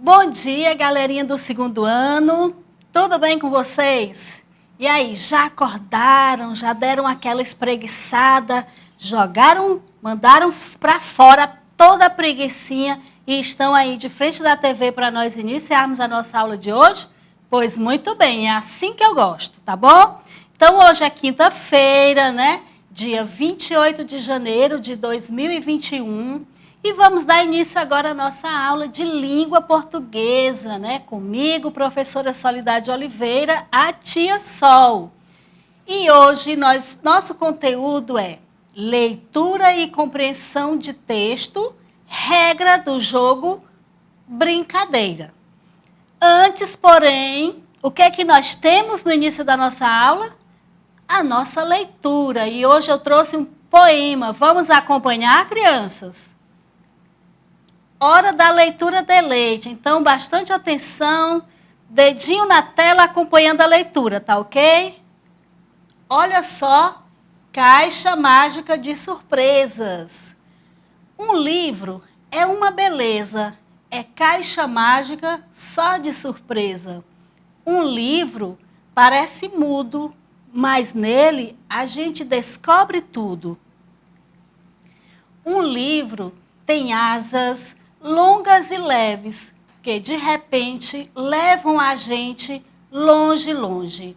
Bom dia, galerinha do segundo ano. Tudo bem com vocês? E aí, já acordaram? Já deram aquela espreguiçada? Jogaram, mandaram para fora toda a preguicinha e estão aí de frente da TV para nós iniciarmos a nossa aula de hoje? Pois muito bem, é assim que eu gosto, tá bom? Então, hoje é quinta-feira, né? Dia 28 de janeiro de 2021. E vamos dar início agora à nossa aula de língua portuguesa, né? Comigo, professora Soledade Oliveira, a tia Sol. E hoje nosso conteúdo é leitura e compreensão de texto, regra do jogo, brincadeira. Antes, porém, o que é que nós temos no início da nossa aula? A nossa leitura. E hoje eu trouxe um poema. Vamos acompanhar, crianças? Hora da leitura de leite. Então, bastante atenção, dedinho na tela acompanhando a leitura, tá ok? Olha só, Caixa Mágica de Surpresas. Um livro é uma beleza, é caixa mágica só de surpresa. Um livro parece mudo, mas nele a gente descobre tudo. Um livro tem asas longas e leves, que de repente levam a gente longe, longe.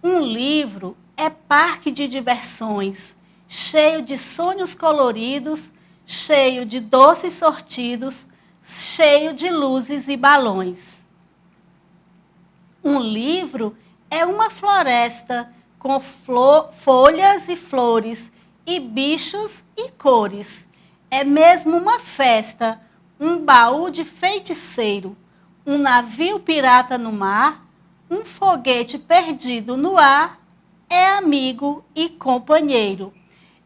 Um livro é parque de diversões, cheio de sonhos coloridos, cheio de doces sortidos, cheio de luzes e balões. Um livro é uma floresta com folhas e flores, e bichos e cores. É mesmo uma festa, um baú de feiticeiro, um navio pirata no mar, um foguete perdido no ar, é amigo e companheiro.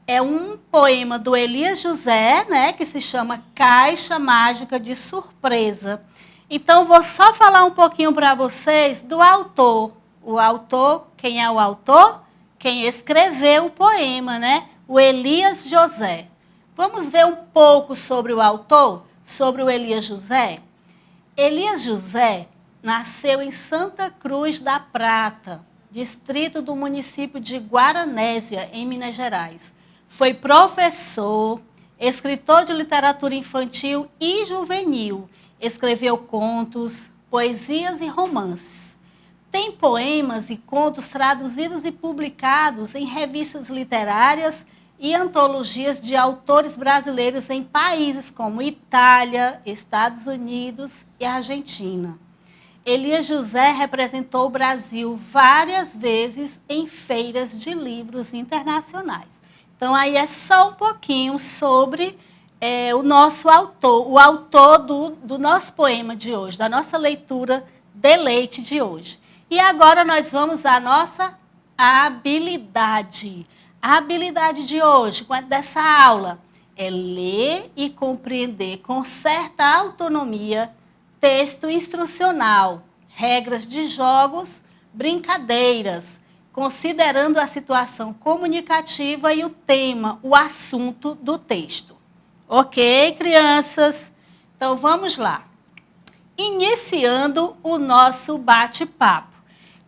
É um poema do Elias José, né, que se chama Caixa Mágica de Surpresa. Então, vou só falar um pouquinho para vocês do autor. O autor, quem é o autor? Quem escreveu o poema, né? O Elias José. Vamos ver um pouco sobre o autor, sobre o Elias José? Elias José nasceu em Santa Cruz da Prata, distrito do município de Guaranésia, em Minas Gerais. Foi professor, escritor de literatura infantil e juvenil. Escreveu contos, poesias e romances. Tem poemas e contos traduzidos e publicados em revistas literárias e antologias de autores brasileiros em países como Itália, Estados Unidos e Argentina. Elias José representou o Brasil várias vezes em feiras de livros internacionais. Então, aí é só um pouquinho sobre o nosso autor, o autor do nosso poema de hoje, da nossa leitura de leite de hoje. E agora nós vamos à nossa habilidade. A habilidade de hoje, dessa aula, é ler e compreender com certa autonomia texto instrucional, regras de jogos, brincadeiras, considerando a situação comunicativa e o tema, o assunto do texto. Ok, crianças? Então, vamos lá. Iniciando o nosso bate-papo.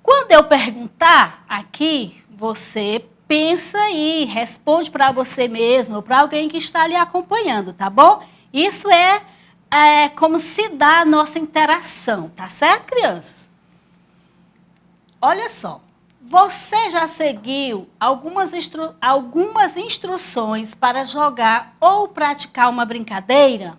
Quando eu perguntar aqui, você pensa e responde para você mesmo ou para alguém que está ali acompanhando, tá bom? Isso é como se dá a nossa interação, tá certo, crianças? Olha só, você já seguiu algumas instruções para jogar ou praticar uma brincadeira?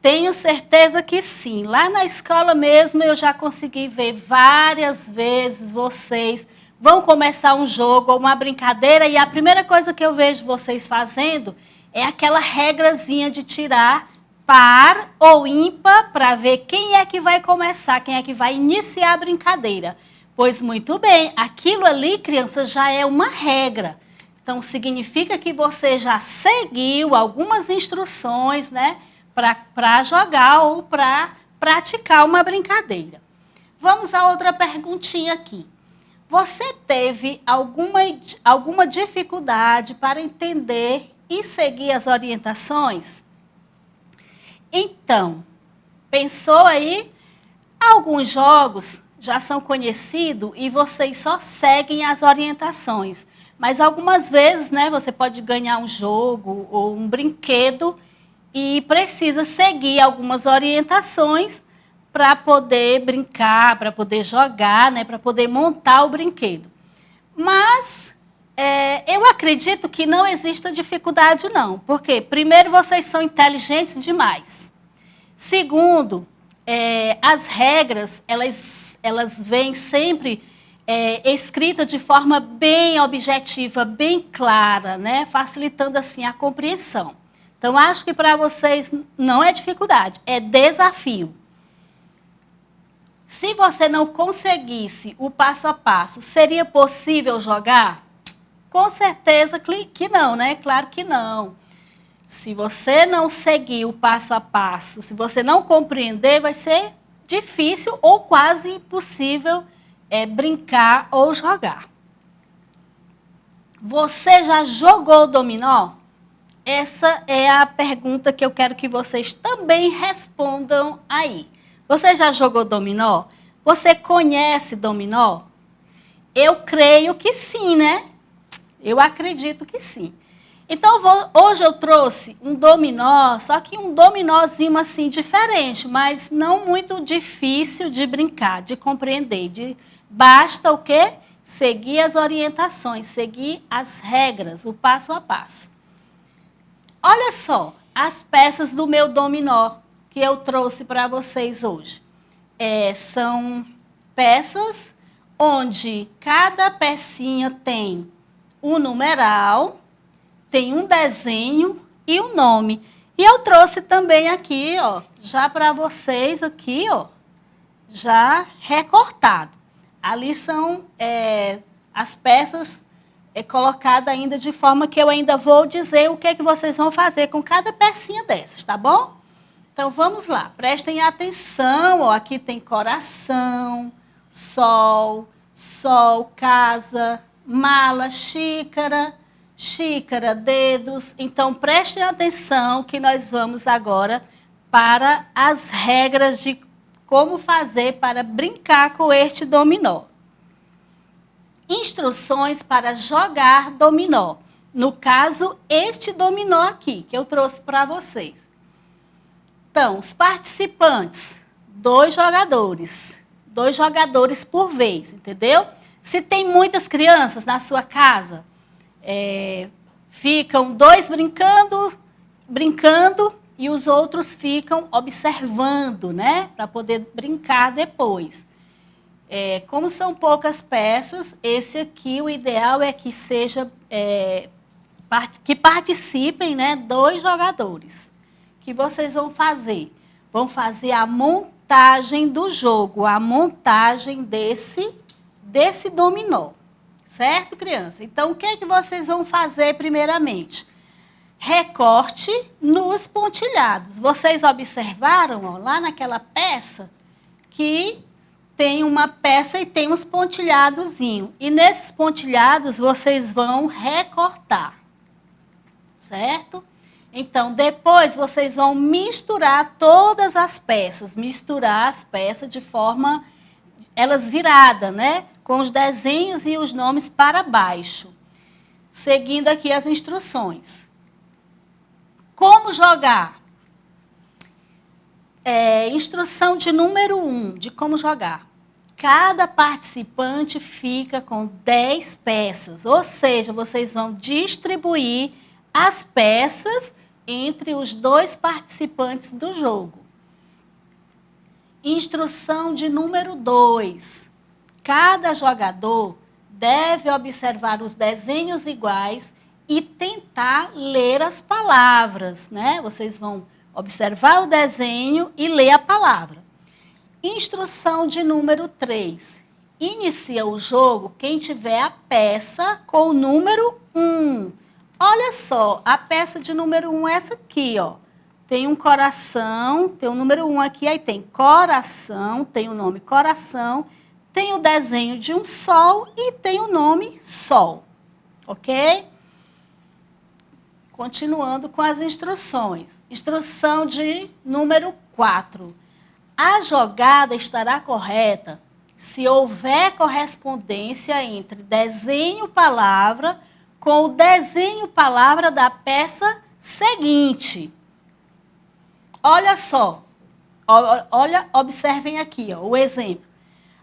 Tenho certeza que sim. Lá na escola mesmo eu já consegui ver várias vezes vocês vão começar um jogo ou uma brincadeira e a primeira coisa que eu vejo vocês fazendo é aquela regrazinha de tirar par ou ímpar para ver quem é que vai começar, quem é que vai iniciar a brincadeira. Pois muito bem, aquilo ali, criança, já é uma regra. Então, significa que você já seguiu algumas instruções, né, para jogar ou para praticar uma brincadeira. Vamos a outra perguntinha aqui. Você teve alguma dificuldade para entender e seguir as orientações? Então, Pensou aí? Alguns jogos já são conhecidos e vocês só seguem as orientações. Mas algumas vezes, né, você pode ganhar um jogo ou um brinquedo e precisa seguir algumas orientações para poder brincar, para poder jogar, né, para poder montar o brinquedo. Mas eu acredito que não exista dificuldade, não. Porque, primeiro, vocês são inteligentes demais. Segundo, as regras, elas vêm sempre escritas de forma bem objetiva, bem clara, né? Facilitando, assim, a compreensão. Então, acho que para vocês não é dificuldade, é desafio. Se você não conseguisse o passo a passo, seria possível jogar? Com certeza que não, né? Claro que não. Se você não seguir o passo a passo, se você não compreender, vai ser difícil ou quase impossível brincar ou jogar. Você já jogou dominó? Essa é a pergunta que eu quero que vocês também respondam aí. Você já jogou dominó? Você conhece dominó? Eu creio que sim, né? Eu acredito que sim. Então, hoje eu trouxe um dominó, só que um dominózinho assim diferente, mas não muito difícil de brincar, de compreender. Basta o quê? Seguir as orientações, seguir as regras, o passo a passo. Olha só as peças do meu dominó que eu trouxe para vocês hoje. São peças onde cada pecinha tem um numeral, tem um desenho e um nome. E eu trouxe também aqui, ó, já para vocês aqui, ó, já recortado. Ali são as peças colocadas ainda de forma que eu ainda vou dizer o que é que vocês vão fazer com cada pecinha dessas, tá bom? Então, vamos lá. Prestem atenção, ó, aqui tem coração, sol, casa, mala, xícara, dedos. Então, prestem atenção que nós vamos agora para as regras de como fazer para brincar com este dominó. Instruções para jogar dominó. No caso, este dominó aqui, que eu trouxe para vocês. Então, os participantes, 2 jogadores. 2 jogadores por vez, entendeu? Se tem muitas crianças na sua casa, ficam 2 brincando e os outros ficam observando, né? Para poder brincar depois. Como são poucas peças, esse aqui, o ideal é que seja que participem, né, 2 jogadores. O que vocês vão fazer? Vão fazer a montagem do jogo, a montagem desse dominó. Certo, criança? Então, o que é que vocês vão fazer primeiramente? Recorte nos pontilhados. Vocês observaram, ó, lá naquela peça que tem uma peça e tem uns pontilhadozinhos. E nesses pontilhados vocês vão recortar. Certo? Então, depois vocês vão misturar todas as peças. Misturar as peças de forma, elas viradas, né? Com os desenhos e os nomes para baixo. Seguindo aqui as instruções. Como jogar? Instrução de número 1, de como jogar. Cada participante fica com 10 peças. Ou seja, vocês vão distribuir as peças entre os 2 participantes do jogo. Instrução de número 2. Cada jogador deve observar os desenhos iguais e tentar ler as palavras, né? Vocês vão observar o desenho e ler a palavra. Instrução de número 3. Inicia o jogo quem tiver a peça com o número 1. Olha só, a peça de número 1 é essa aqui, ó. Tem um coração, tem o número 1 aqui, aí tem coração, tem o nome coração, tem o desenho de um sol e tem o nome sol. Ok? Continuando com as instruções. Instrução de número 4. A jogada estará correta se houver correspondência entre desenho-palavra com o desenho-palavra da peça seguinte. Olha só, olha, observem aqui, ó, o exemplo.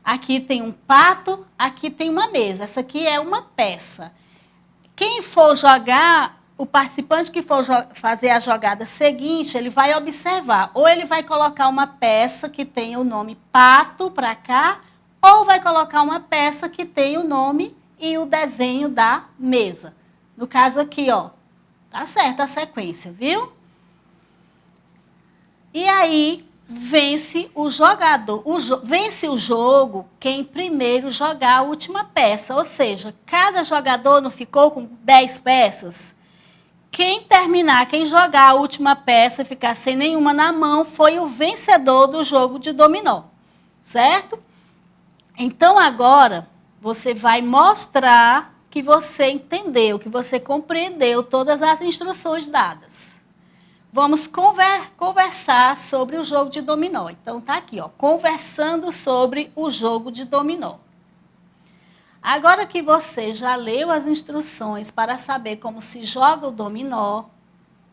Aqui tem um pato, aqui tem uma mesa. Essa aqui é uma peça. Quem for jogar, o participante que for fazer a jogada seguinte, ele vai observar. Ou ele vai colocar uma peça que tenha o nome pato para cá, ou vai colocar uma peça que tenha o nome e o desenho da mesa. No caso aqui, ó, tá certa a sequência, viu? E aí, vence o jogador, vence o jogo quem primeiro jogar a última peça. Ou seja, cada jogador não ficou com 10 peças? Quem terminar, quem jogar a última peça e ficar sem nenhuma na mão, foi o vencedor do jogo de dominó, certo? Então, agora, você vai mostrar que você entendeu, que você compreendeu todas as instruções dadas. Vamos conversar sobre o jogo de dominó. Então, tá aqui, ó, conversando sobre o jogo de dominó. Agora que você já leu as instruções para saber como se joga o dominó,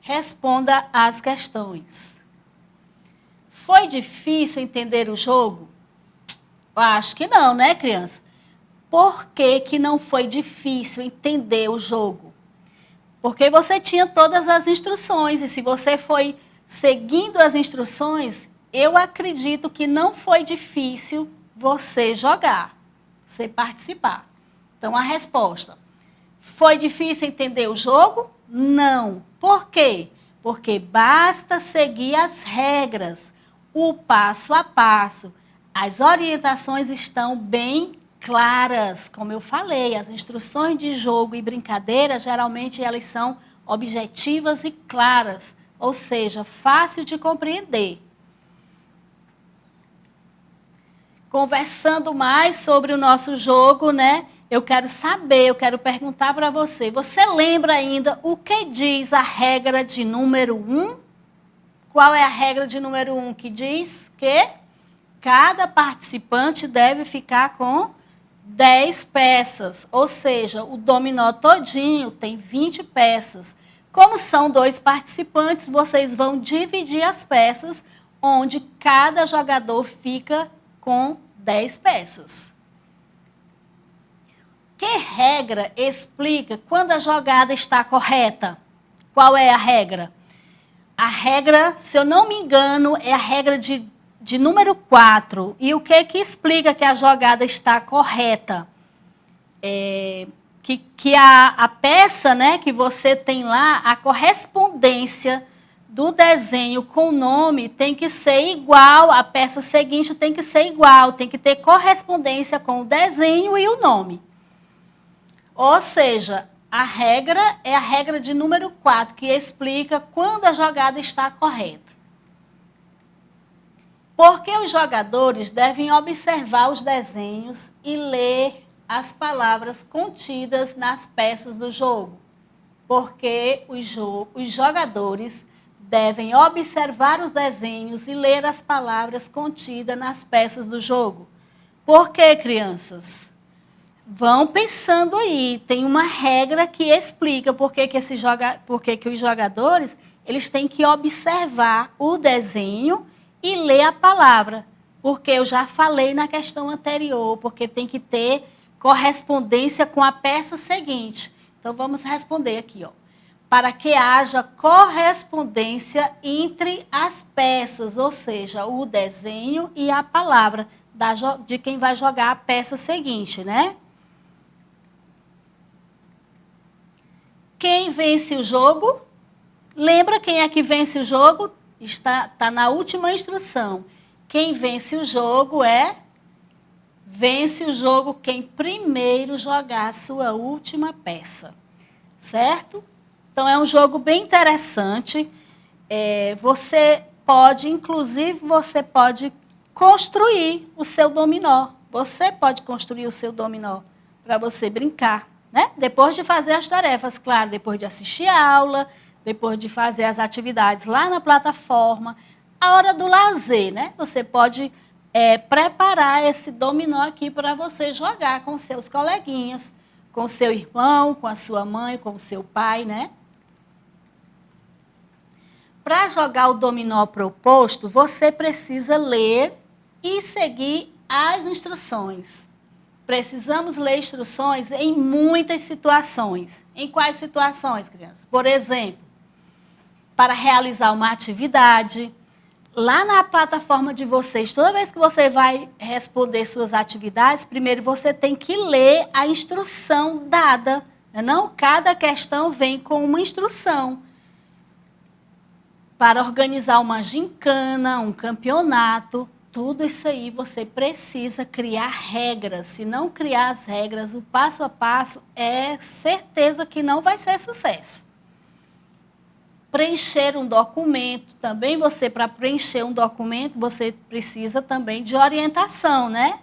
responda às questões. Foi difícil entender o jogo? Acho que não, né, criança? Por que que não foi difícil entender o jogo? Porque você tinha todas as instruções, e se você foi seguindo as instruções, eu acredito que não foi difícil você jogar, você participar. Então, a resposta: foi difícil entender o jogo? Não. Por quê? Porque basta seguir as regras, o passo a passo. As orientações estão bem claras, como eu falei, as instruções de jogo e brincadeira, geralmente elas são objetivas e claras, ou seja, fácil de compreender. Conversando mais sobre o nosso jogo, né? Eu quero saber, eu quero perguntar para você, você lembra ainda o que diz a regra de número 1? Qual é a regra de número 1 que diz que cada participante deve ficar com 10 peças, ou seja, o dominó todinho tem 20 peças. Como são 2 participantes, vocês vão dividir as peças, onde cada jogador fica com 10 peças. Que regra explica quando a jogada está correta? Qual é a regra? A regra, se eu não me engano, é a regra de número 4. E o que explica que a jogada está correta? Que a peça, né, que você tem lá, a correspondência do desenho com o nome tem que ser igual, a peça seguinte tem que ser igual, tem que ter correspondência com o desenho e o nome. Ou seja, a regra é a regra de número 4, que explica quando a jogada está correta. Porque os jogadores devem observar os desenhos e ler as palavras contidas nas peças do jogo. Porque os jogadores devem observar os desenhos e ler as palavras contidas nas peças do jogo. Por quê, crianças? Vão pensando aí, tem uma regra que explica por que os jogadores eles têm que observar o desenho e ler a palavra. Porque eu já falei na questão anterior, porque tem que ter correspondência com a peça seguinte. Então, vamos responder aqui, ó. Para que haja correspondência entre as peças, ou seja, o desenho e a palavra de quem vai jogar a peça seguinte, né? Quem vence o jogo? Lembra quem é que vence o jogo? Está na última instrução. Quem vence o jogo vence o jogo quem primeiro jogar a sua última peça. Certo? Então, é um jogo bem interessante. Inclusive, você pode construir o seu dominó. Você pode construir o seu dominó para você brincar. Né? Depois de fazer as tarefas, claro, depois de assistir a aula, depois de fazer as atividades lá na plataforma, a hora do lazer, né? Você pode preparar esse dominó aqui para você jogar com seus coleguinhas, com seu irmão, com a sua mãe, com o seu pai, né? Para jogar o dominó proposto, você precisa ler e seguir as instruções. Precisamos ler instruções em muitas situações. Em quais situações, crianças? Por exemplo, para realizar uma atividade, lá na plataforma de vocês, toda vez que você vai responder suas atividades, primeiro você tem que ler a instrução dada. Não? Cada questão vem com uma instrução. Para organizar uma gincana, um campeonato, tudo isso aí você precisa criar regras. Se não criar as regras, o passo a passo é certeza que não vai ser sucesso. Preencher um documento, também você, para preencher um documento, você precisa também de orientação, né?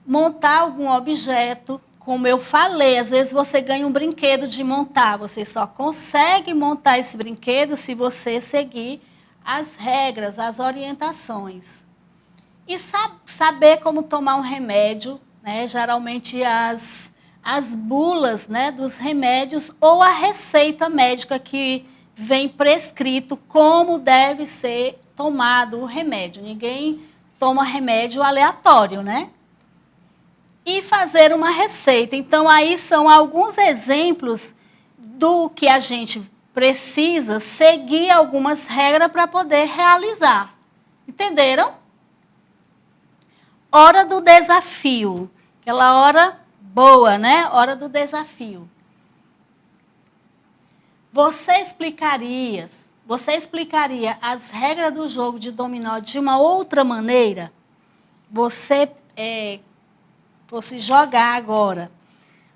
Montar algum objeto, como eu falei, às vezes você ganha um brinquedo de montar, você só consegue montar esse brinquedo se você seguir as regras, as orientações. E saber como tomar um remédio, né? Geralmente as bulas, né, dos remédios ou a receita médica que vem prescrito como deve ser tomado o remédio. Ninguém toma remédio aleatório, né? E fazer uma receita. Então, aí são alguns exemplos do que a gente precisa seguir algumas regras para poder realizar. Entenderam? Hora do desafio. Aquela hora boa, né? Hora do desafio. Você explicaria as regras do jogo de dominó de uma outra maneira? Você fosse jogar agora,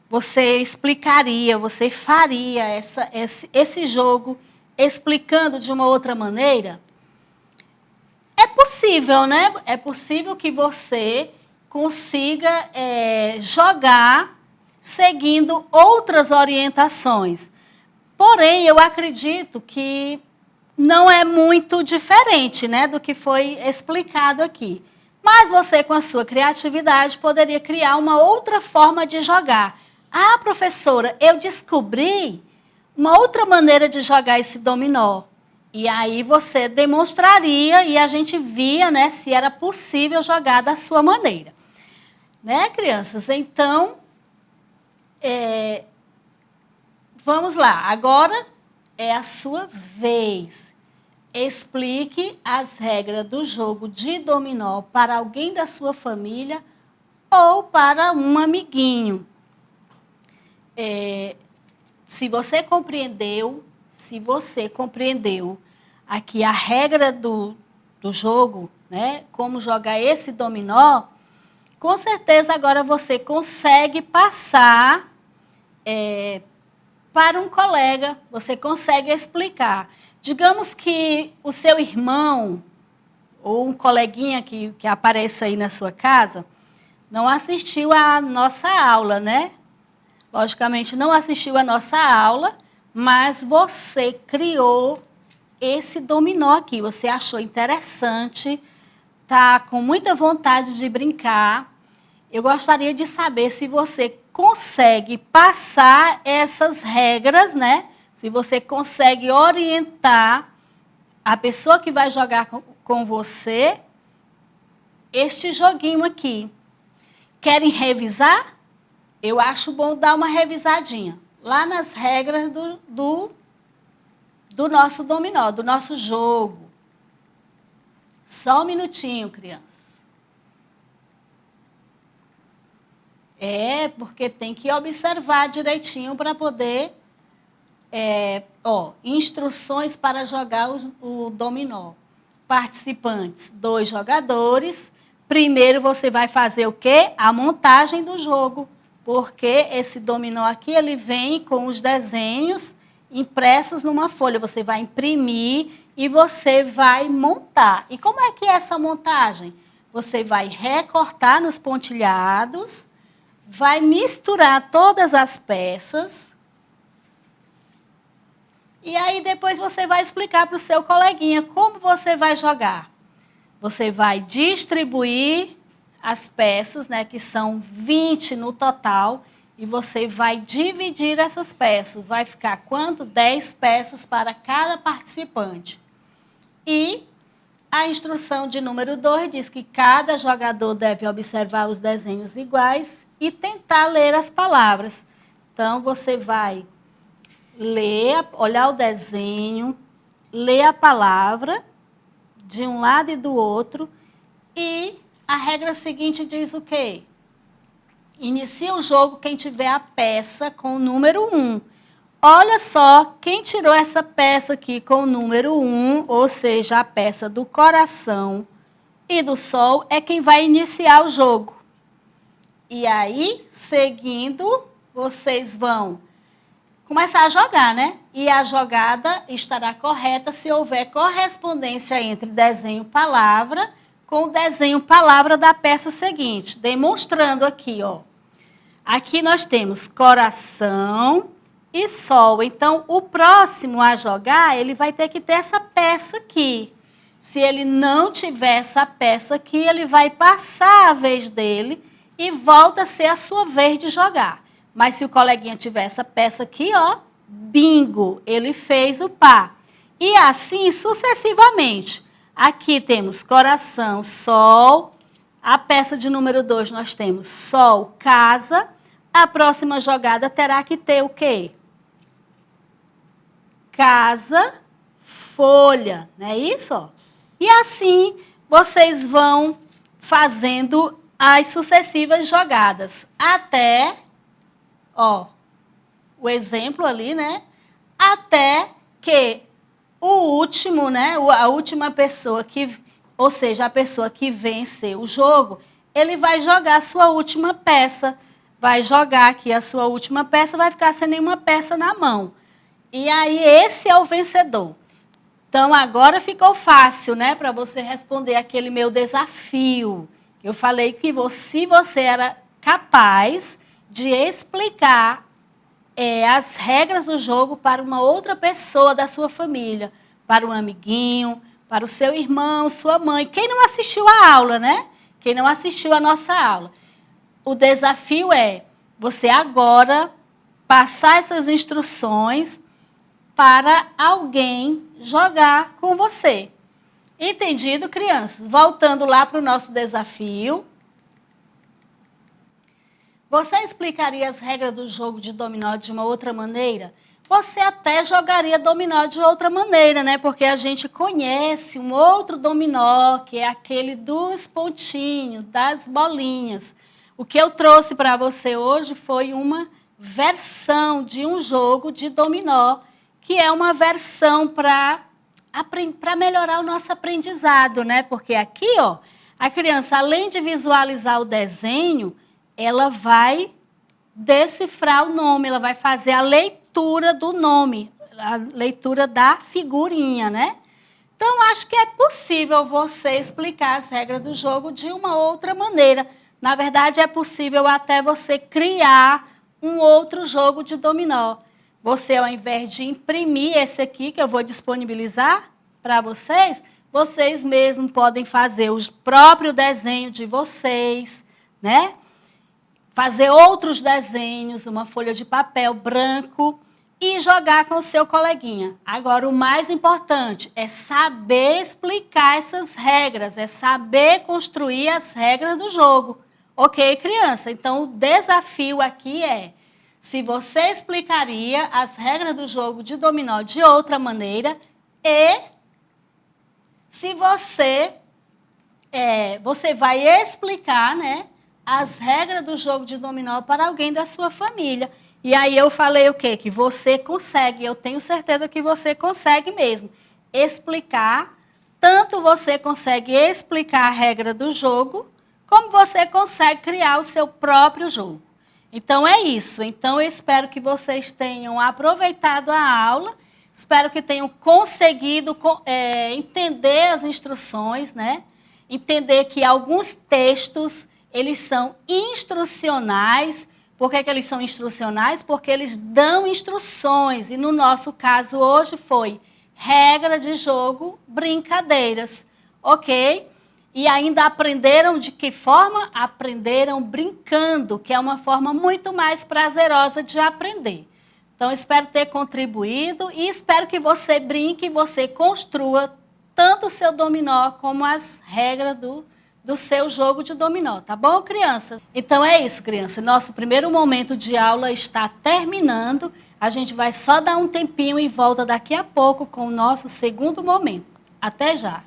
você explicaria, você faria esse jogo explicando de uma outra maneira? É possível, né? É possível que você consiga jogar seguindo outras orientações. Porém, eu acredito que não é muito diferente, né, do que foi explicado aqui. Mas você, com a sua criatividade, poderia criar uma outra forma de jogar. Ah, professora, eu descobri uma outra maneira de jogar esse dominó. E aí você demonstraria e a gente via, né, se era possível jogar da sua maneira. Né, crianças? Então, vamos lá. Agora é a sua vez. Explique as regras do jogo de dominó para alguém da sua família ou para um amiguinho. Se você compreendeu aqui a regra do jogo, né, como jogar esse dominó, com certeza agora você consegue passar para um colega, você consegue explicar. Digamos que o seu irmão ou um coleguinha que apareça aí na sua casa não assistiu à nossa aula, né? Logicamente, não assistiu à nossa aula, mas você criou esse dominó aqui. Você achou interessante, está com muita vontade de brincar. Eu gostaria de saber se você consegue passar essas regras, né? Se você consegue orientar a pessoa que vai jogar com você este joguinho aqui. Querem revisar? Eu acho bom dar uma revisadinha lá nas regras do nosso dominó, do nosso jogo. Só um minutinho, crianças. Porque tem que observar direitinho para poder... instruções para jogar o dominó. Participantes, 2 jogadores. Primeiro você vai fazer o quê? A montagem do jogo. Porque esse dominó aqui, ele vem com os desenhos impressos numa folha. Você vai imprimir e você vai montar. E como é que é essa montagem? Você vai recortar nos pontilhados, vai misturar todas as peças E aí depois você vai explicar para o seu coleguinha como você vai jogar. Você vai distribuir as peças, né, que são 20 no total, e você vai dividir essas peças. Vai ficar quanto? 10 peças para cada participante. E a instrução de número 2 diz que cada jogador deve observar os desenhos iguais e tentar ler as palavras. Então, você vai ler, olhar o desenho, ler a palavra de um lado e do outro. E a regra seguinte diz o quê? Inicia o jogo quem tiver a peça com o número 1. Olha só, quem tirou essa peça aqui com o número 1, ou seja, a peça do coração e do sol, é quem vai iniciar o jogo. E aí, seguindo, vocês vão começar a jogar, né? E a jogada estará correta se houver correspondência entre desenho-palavra com o desenho-palavra da peça seguinte. Demonstrando aqui, ó. Aqui nós temos coração e sol. Então, o próximo a jogar, ele vai ter que ter essa peça aqui. Se ele não tiver essa peça aqui, ele vai passar a vez dele e volta a ser a sua vez de jogar. Mas se o coleguinha tiver essa peça aqui, ó, bingo, ele fez o par. E assim sucessivamente. Aqui temos coração, sol. A peça de número 2 nós temos sol, casa. A próxima jogada terá que ter o quê? Casa, folha, não é isso? Ó? E assim vocês vão fazendo as sucessivas jogadas. Até, ó, o exemplo ali, né? Até que o último, né? A última pessoa que, ou seja, a pessoa que vencer o jogo, ele vai jogar a sua última peça. Vai jogar aqui a sua última peça, vai ficar sem nenhuma peça na mão. E aí, esse é o vencedor. Então, agora ficou fácil, né? Para você responder aquele meu desafio. Eu falei que se você era capaz de explicar as regras do jogo para uma outra pessoa da sua família, para um amiguinho, para o seu irmão, sua mãe. Quem não assistiu a aula, né? Quem não assistiu a nossa aula. O desafio é você agora passar essas instruções para alguém jogar com você. Entendido, crianças? Voltando lá para o nosso desafio. Você explicaria as regras do jogo de dominó de uma outra maneira? Você até jogaria dominó de outra maneira, né? Porque a gente conhece um outro dominó, que é aquele dos pontinhos, das bolinhas. O que eu trouxe para você hoje foi uma versão de um jogo de dominó, que é uma versão para melhorar o nosso aprendizado, né? Porque aqui, ó, a criança, além de visualizar o desenho, ela vai decifrar o nome, ela vai fazer a leitura do nome, a leitura da figurinha, né? Então, acho que é possível você explicar as regras do jogo de uma outra maneira. Na verdade, é possível até você criar um outro jogo de dominó. Você, ao invés de imprimir esse aqui, que eu vou disponibilizar para vocês, vocês mesmos podem fazer o próprio desenho de vocês, né? Fazer outros desenhos, uma folha de papel branco e jogar com o seu coleguinha. Agora, o mais importante é saber explicar essas regras, é saber construir as regras do jogo. Ok, criança? Então, o desafio aqui é, se você explicaria as regras do jogo de dominó de outra maneira e se você vai explicar, né, as regras do jogo de dominó para alguém da sua família. E aí eu falei o quê? Que você consegue, eu tenho certeza que você consegue mesmo explicar, tanto você consegue explicar a regra do jogo, como você consegue criar o seu próprio jogo. Então, é isso. Então, eu espero que vocês tenham aproveitado a aula, espero que tenham conseguido entender as instruções, né? Entender que alguns textos, eles são instrucionais, Por que eles são instrucionais? Porque eles dão instruções. E no nosso caso hoje foi regra de jogo, brincadeiras. Ok? E ainda aprenderam de que forma? Aprenderam brincando, que é uma forma muito mais prazerosa de aprender. Então, espero ter contribuído e espero que você brinque e você construa tanto o seu dominó como as regras do seu jogo de dominó, tá bom, crianças? Então é isso, criança. Nosso primeiro momento de aula está terminando. A gente vai só dar um tempinho e volta daqui a pouco com o nosso segundo momento. Até já!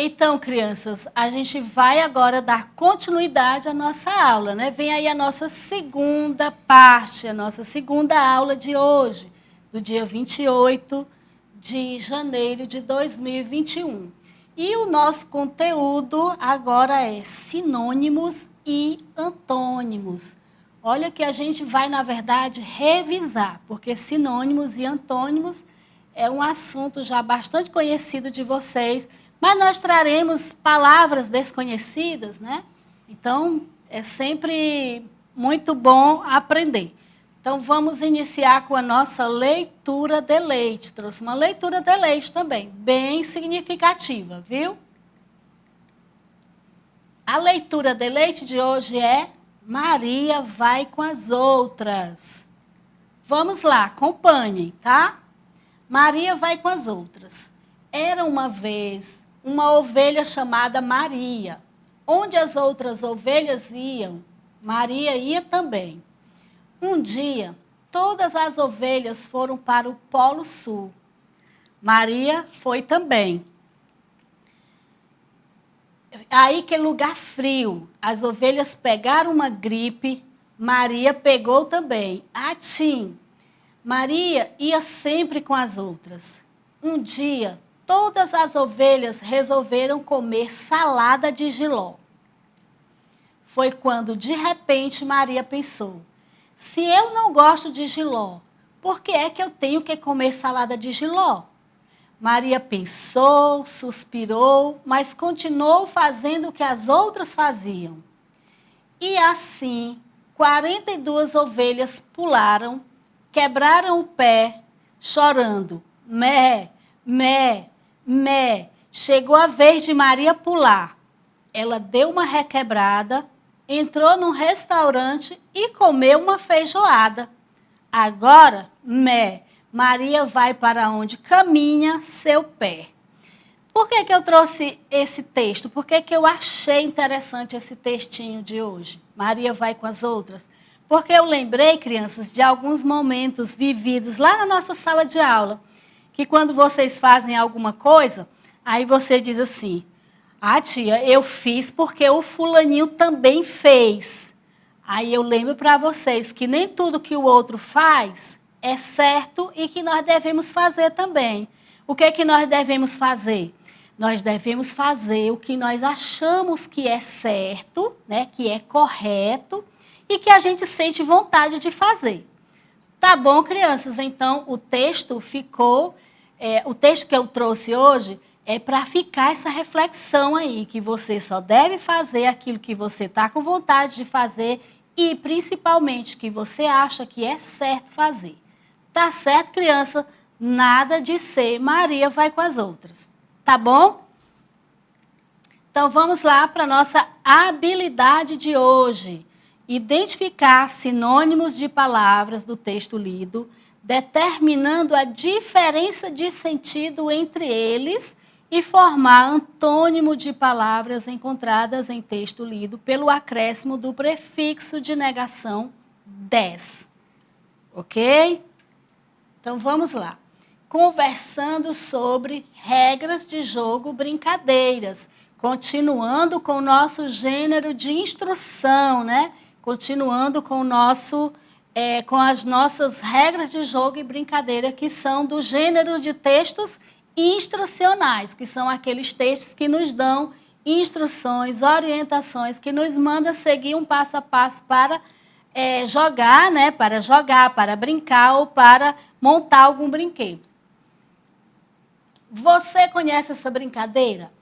Então, crianças, a gente vai agora dar continuidade à nossa aula, né? Vem aí a nossa segunda parte, a nossa segunda aula de hoje, do dia 28 de janeiro de 2021. E o nosso conteúdo agora é sinônimos e antônimos. Olha que a gente vai, na verdade, revisar, porque sinônimos e antônimos é um assunto já bastante conhecido de vocês, mas nós traremos palavras desconhecidas, né? Então, é sempre muito bom aprender. Então, vamos iniciar com a nossa leitura de leite. Trouxe uma leitura de leite também, bem significativa, viu? A leitura de leite de hoje é Maria vai com as outras. Vamos lá, acompanhem, tá? Maria vai com as outras. Era uma vez uma ovelha chamada Maria. Onde as outras ovelhas iam, Maria ia também. Um dia, todas as ovelhas foram para o Polo Sul. Maria foi também. Aí que lugar frio, as ovelhas pegaram uma gripe, Maria pegou também. Atim. Maria ia sempre com as outras. Um dia, todas as ovelhas resolveram comer salada de jiló. Foi quando, de repente, Maria pensou: se eu não gosto de jiló, por que é que eu tenho que comer salada de jiló? Maria pensou, suspirou, mas continuou fazendo o que as outras faziam. E assim, 42 ovelhas pularam, quebraram o pé, chorando. Mé, mé, mé. Chegou a vez de Maria pular. Ela deu uma requebrada, entrou num restaurante e comeu uma feijoada. Agora, mé, Maria vai para onde caminha seu pé. Por que eu trouxe esse texto? Por que eu achei interessante esse textinho de hoje? Maria vai com as outras. Porque eu lembrei, crianças, de alguns momentos vividos lá na nossa sala de aula, que quando vocês fazem alguma coisa, aí você diz assim: ah, tia, eu fiz porque o fulaninho também fez. Aí eu lembro para vocês que nem tudo que o outro faz é certo e que nós devemos fazer também. O que é que nós devemos fazer? Nós devemos fazer o que nós achamos que é certo, né, que é correto e que a gente sente vontade de fazer. Tá bom, crianças? Então, o texto ficou... o texto que eu trouxe hoje é para ficar essa reflexão aí, que você só deve fazer aquilo que você está com vontade de fazer e, principalmente, que você acha que é certo fazer. Tá certo, criança? Nada de ser Maria vai com as outras. Tá bom? Então, vamos lá para a nossa habilidade de hoje. Identificar sinônimos de palavras do texto lido, determinando a diferença de sentido entre eles e formar antônimo de palavras encontradas em texto lido pelo acréscimo do prefixo de negação des. Ok? Então, vamos lá. Conversando sobre regras de jogo, brincadeiras. Continuando com o nosso gênero de instrução, né? Continuando com o nosso... com as nossas regras de jogo e brincadeira, que são do gênero de textos instrucionais, que são aqueles textos que nos dão instruções, orientações, que nos manda seguir um passo a passo para jogar, né? Para jogar, para brincar ou para montar algum brinquedo. Você conhece essa brincadeira?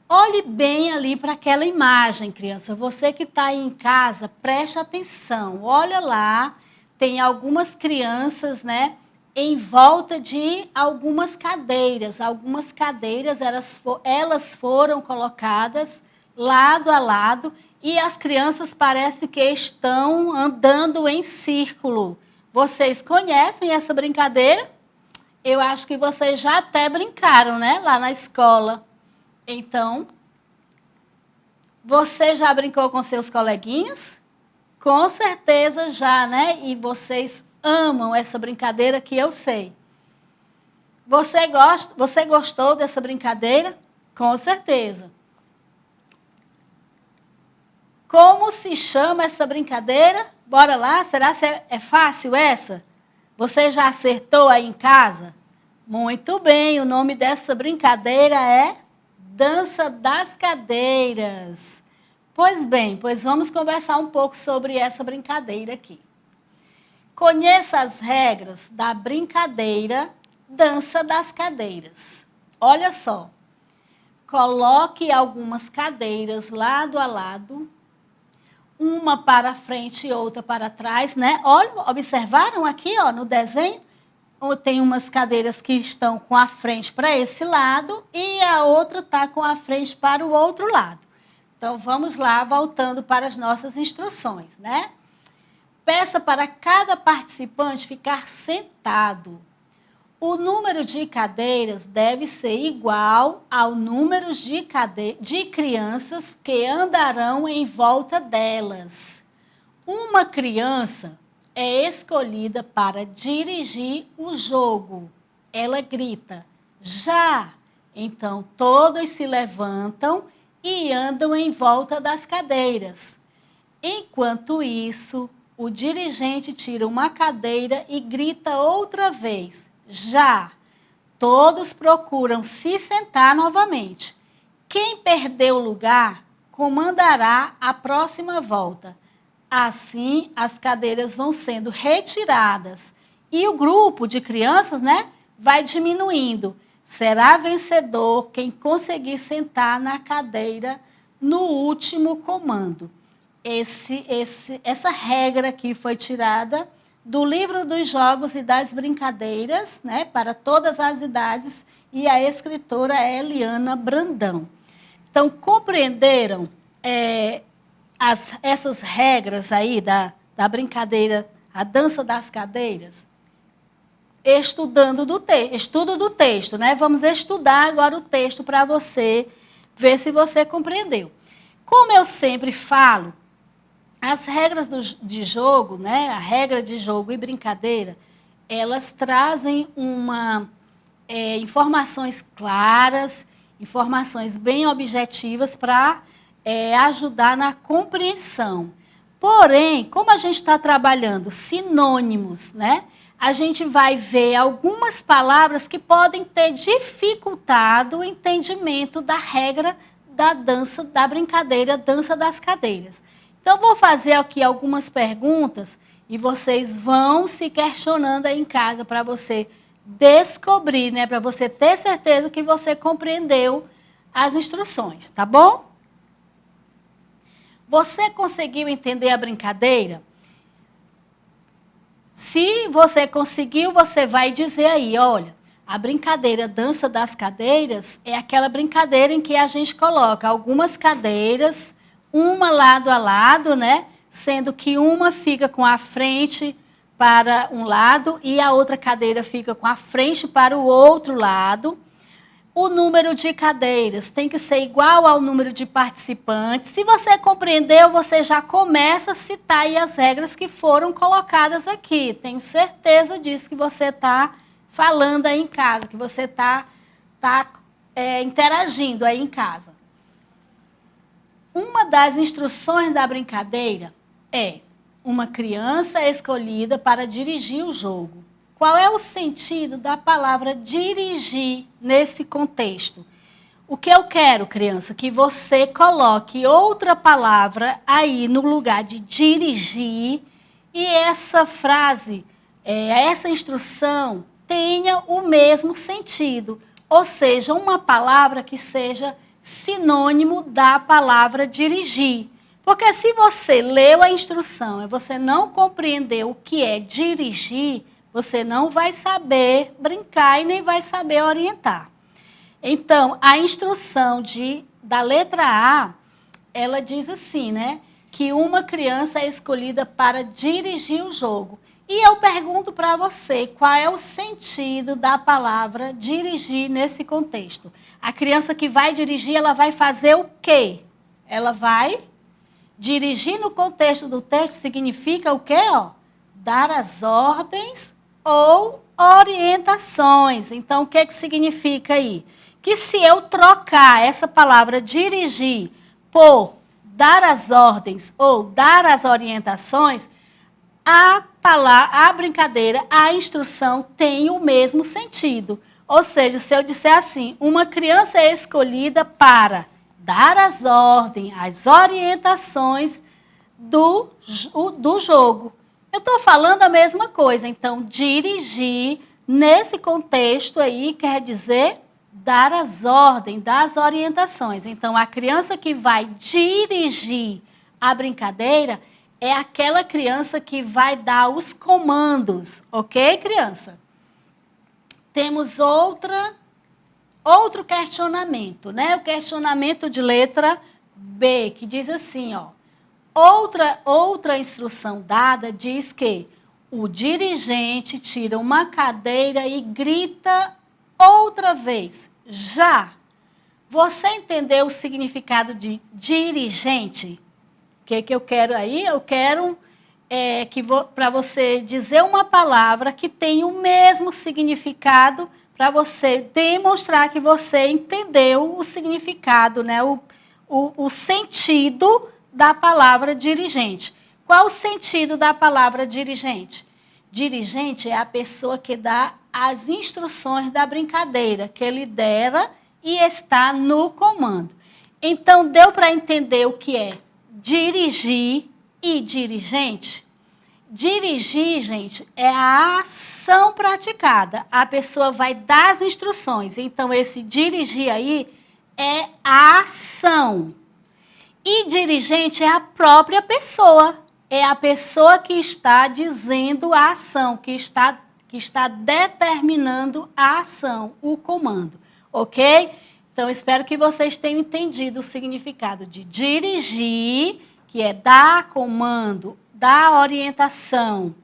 Olhe bem ali para aquela imagem, criança. Você que está aí em casa, preste atenção. Olha lá, tem algumas crianças, né? Em volta de algumas cadeiras. Algumas cadeiras, elas foram colocadas lado a lado e as crianças parecem que estão andando em círculo. Vocês conhecem essa brincadeira? Eu acho que vocês já até brincaram, né? Lá na escola. Então, você já brincou com seus coleguinhas? Com certeza já, né? E vocês amam essa brincadeira que eu sei. Você gostou dessa brincadeira? Com certeza. Como se chama essa brincadeira? Bora lá? Será que é fácil essa? Você já acertou aí em casa? Muito bem, o nome dessa brincadeira é Dança das Cadeiras. Pois bem, vamos conversar um pouco sobre essa brincadeira aqui. Conheça as regras da brincadeira Dança das Cadeiras. Olha só, coloque algumas cadeiras lado a lado, uma para frente e outra para trás, né? Olha, observaram aqui, ó, no desenho? Tem umas cadeiras que estão com a frente para esse lado e a outra está com a frente para o outro lado. Então, vamos lá, voltando para as nossas instruções, né? Peça para cada participante ficar sentado. O número de cadeiras deve ser igual ao número de crianças que andarão em volta delas. Uma criança é escolhida para dirigir o jogo. Ela grita, já! Então, todos se levantam e andam em volta das cadeiras. Enquanto isso, o dirigente tira uma cadeira e grita outra vez, já! Todos procuram se sentar novamente. Quem perdeu o lugar comandará a próxima volta. Assim, as cadeiras vão sendo retiradas e o grupo de crianças, né, vai diminuindo. Será vencedor quem conseguir sentar na cadeira no último comando. Essa regra aqui foi tirada do livro dos jogos e das brincadeiras, né, para todas as idades, e a escritora é Eliana Brandão. Então, compreenderam essas regras aí da brincadeira, a dança das cadeiras? Estudo do texto, né? Vamos estudar agora o texto para você ver se você compreendeu. Como eu sempre falo, as regras de jogo, né? A regra de jogo e brincadeira, elas trazem informações claras, informações bem objetivas para ajudar na compreensão. Porém, como a gente está trabalhando sinônimos, né? A gente vai ver algumas palavras que podem ter dificultado o entendimento da regra da dança, da brincadeira Dança das Cadeiras. Então, vou fazer aqui algumas perguntas e vocês vão se questionando aí em casa para você descobrir, né? Para você ter certeza que você compreendeu as instruções, tá bom? Você conseguiu entender a brincadeira? Se você conseguiu, você vai dizer aí, olha, a brincadeira Dança das Cadeiras é aquela brincadeira em que a gente coloca algumas cadeiras, uma lado a lado, né? Sendo que uma fica com a frente para um lado e a outra cadeira fica com a frente para o outro lado. O número de cadeiras tem que ser igual ao número de participantes. Se você compreendeu, você já começa a citar aí as regras que foram colocadas aqui. Tenho certeza disso que você está falando aí em casa, que você está interagindo aí em casa. Uma das instruções da brincadeira é uma criança escolhida para dirigir o jogo. Qual é o sentido da palavra dirigir nesse contexto? O que eu quero, criança, que você coloque outra palavra aí no lugar de dirigir e essa frase, essa instrução tenha o mesmo sentido. Ou seja, uma palavra que seja sinônimo da palavra dirigir. Porque se você leu a instrução e você não compreendeu o que é dirigir, você não vai saber brincar e nem vai saber orientar. Então, a instrução da letra A, ela diz assim, né? Que uma criança é escolhida para dirigir o jogo. E eu pergunto para você, qual é o sentido da palavra dirigir nesse contexto? A criança que vai dirigir, ela vai fazer o quê? Ela vai dirigir no contexto do texto significa o quê? Dar as ordens ou orientações. Então, o que significa aí? Que se eu trocar essa palavra dirigir por dar as ordens ou dar as orientações, a brincadeira, a instrução tem o mesmo sentido. Ou seja, se eu disser assim, uma criança é escolhida para dar as ordens, as orientações do jogo. Eu estou falando a mesma coisa. Então, dirigir, nesse contexto aí, quer dizer dar as ordens, dar as orientações. Então, a criança que vai dirigir a brincadeira é aquela criança que vai dar os comandos. Ok, criança? Temos outro questionamento, né? O questionamento de letra B, que diz assim, outra instrução dada diz que o dirigente tira uma cadeira e grita outra vez, já. Você entendeu o significado de dirigente? O que eu quero aí? Eu quero para você dizer uma palavra que tem o mesmo significado para você demonstrar que você entendeu o significado, né? o sentido da palavra dirigente. Qual o sentido da palavra dirigente? Dirigente é a pessoa que dá as instruções da brincadeira, que lidera e está no comando. Então, deu para entender o que é dirigir e dirigente? Dirigir, gente, é a ação praticada. A pessoa vai dar as instruções. Então, esse dirigir aí é a ação. E dirigente é a própria pessoa. É a pessoa que está dizendo a ação, que está determinando a ação, o comando. Ok? Então, espero que vocês tenham entendido o significado de dirigir, que é dar comando, dar orientação.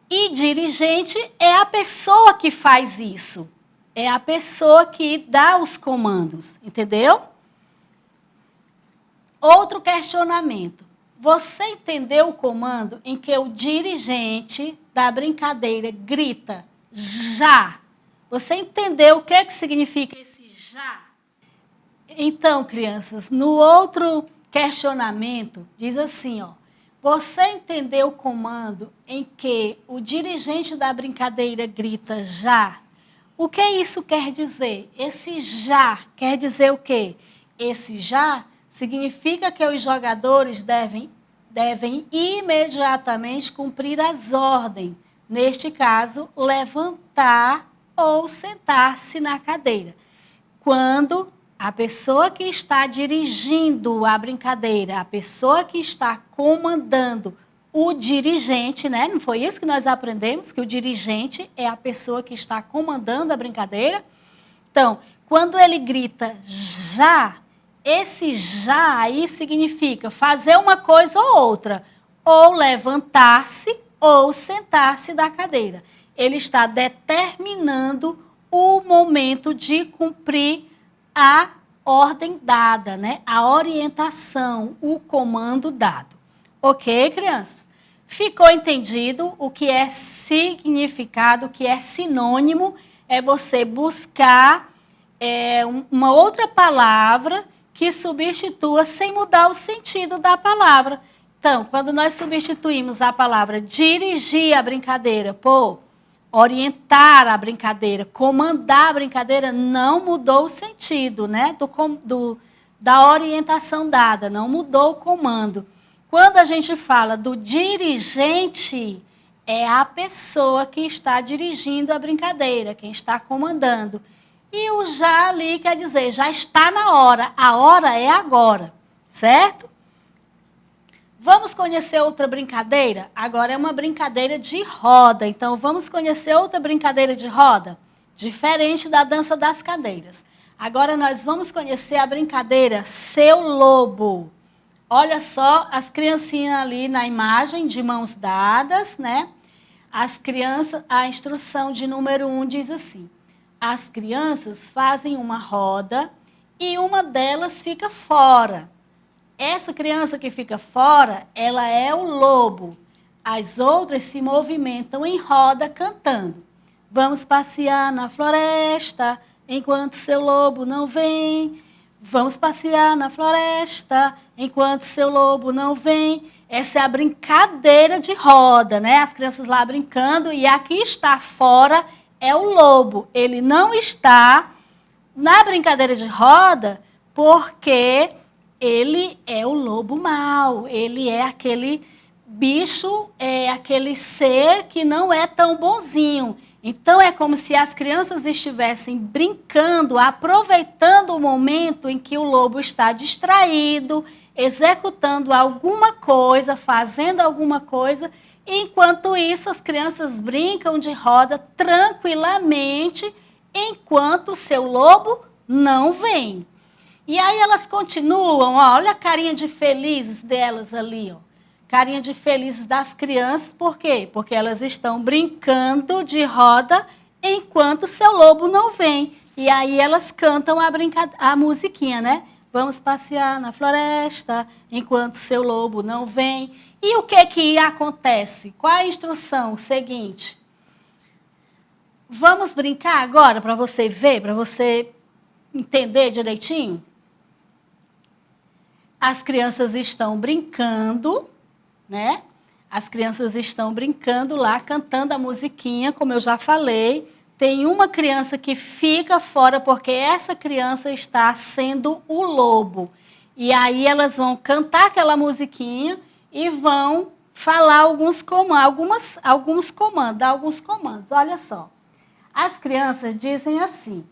E dirigente é a pessoa que faz isso. É a pessoa que dá os comandos. Entendeu? Outro questionamento. Você entendeu o comando em que o dirigente da brincadeira grita já? Você entendeu o que significa esse já? Então, crianças, no outro questionamento, diz assim, você entendeu o comando em que o dirigente da brincadeira grita já? O que isso quer dizer? Esse já quer dizer o quê? Esse já significa que os jogadores devem imediatamente cumprir as ordens. Neste caso, levantar ou sentar-se na cadeira. Quando a pessoa que está dirigindo a brincadeira, a pessoa que está comandando o dirigente, né? Não foi isso que nós aprendemos? Que o dirigente é a pessoa que está comandando a brincadeira. Então, quando ele grita já, esse já aí significa fazer uma coisa ou outra, ou levantar-se ou sentar-se da cadeira. Ele está determinando o momento de cumprir a ordem dada, né? A orientação, o comando dado. Ok, crianças? Ficou entendido o que é significado, o que é sinônimo? É você buscar uma outra palavra que substitua sem mudar o sentido da palavra. Então, quando nós substituímos a palavra dirigir a brincadeira por orientar a brincadeira, comandar a brincadeira, não mudou o sentido, né, da orientação dada, não mudou o comando. Quando a gente fala do dirigente, é a pessoa que está dirigindo a brincadeira, quem está comandando. E o já ali quer dizer, já está na hora, a hora é agora, certo? Vamos conhecer outra brincadeira? Agora é uma brincadeira de roda. Então, vamos conhecer outra brincadeira de roda? Diferente da dança das cadeiras. Agora, nós vamos conhecer a brincadeira Seu Lobo. Olha só as criancinhas ali na imagem, de mãos dadas, né? As crianças, a instrução de número 1 diz assim: as crianças fazem uma roda e uma delas fica fora. Essa criança que fica fora, ela é o lobo. As outras se movimentam em roda cantando. Vamos passear na floresta enquanto seu lobo não vem. Vamos passear na floresta enquanto seu lobo não vem. Essa é a brincadeira de roda, né? As crianças lá brincando e aqui está fora é o lobo. Ele não está na brincadeira de roda porque ele é o lobo mau, ele é aquele bicho, é aquele ser que não é tão bonzinho. Então, é como se as crianças estivessem brincando, aproveitando o momento em que o lobo está distraído, executando alguma coisa, fazendo alguma coisa. Enquanto isso, as crianças brincam de roda tranquilamente, enquanto o seu lobo não vem. E aí elas continuam, ó, olha a carinha de felizes delas ali, ó. Carinha de felizes das crianças, por quê? Porque elas estão brincando de roda enquanto seu lobo não vem. E aí elas cantam a musiquinha, né? Vamos passear na floresta enquanto seu lobo não vem. E o que acontece? Qual a instrução seguinte? Vamos brincar agora para você ver, para você entender direitinho? As crianças estão brincando, né? As crianças estão brincando lá, cantando a musiquinha, como eu já falei. Tem uma criança que fica fora porque essa criança está sendo o lobo. E aí elas vão cantar aquela musiquinha e vão falar alguns comandos, dar alguns comandos. Olha só. As crianças dizem assim.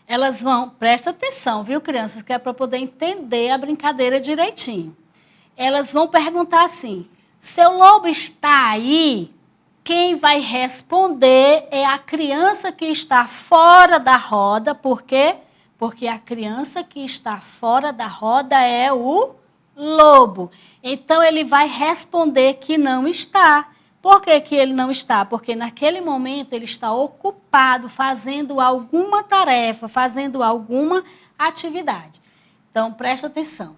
Elas vão, presta atenção, viu, crianças, que é para poder entender a brincadeira direitinho. Elas vão perguntar assim: seu lobo está aí? Quem vai responder é a criança que está fora da roda. Por quê? Porque a criança que está fora da roda é o lobo. Então, ele vai responder que não está. Por que ele não está? Porque naquele momento ele está ocupado fazendo alguma tarefa, fazendo alguma atividade. Então, presta atenção.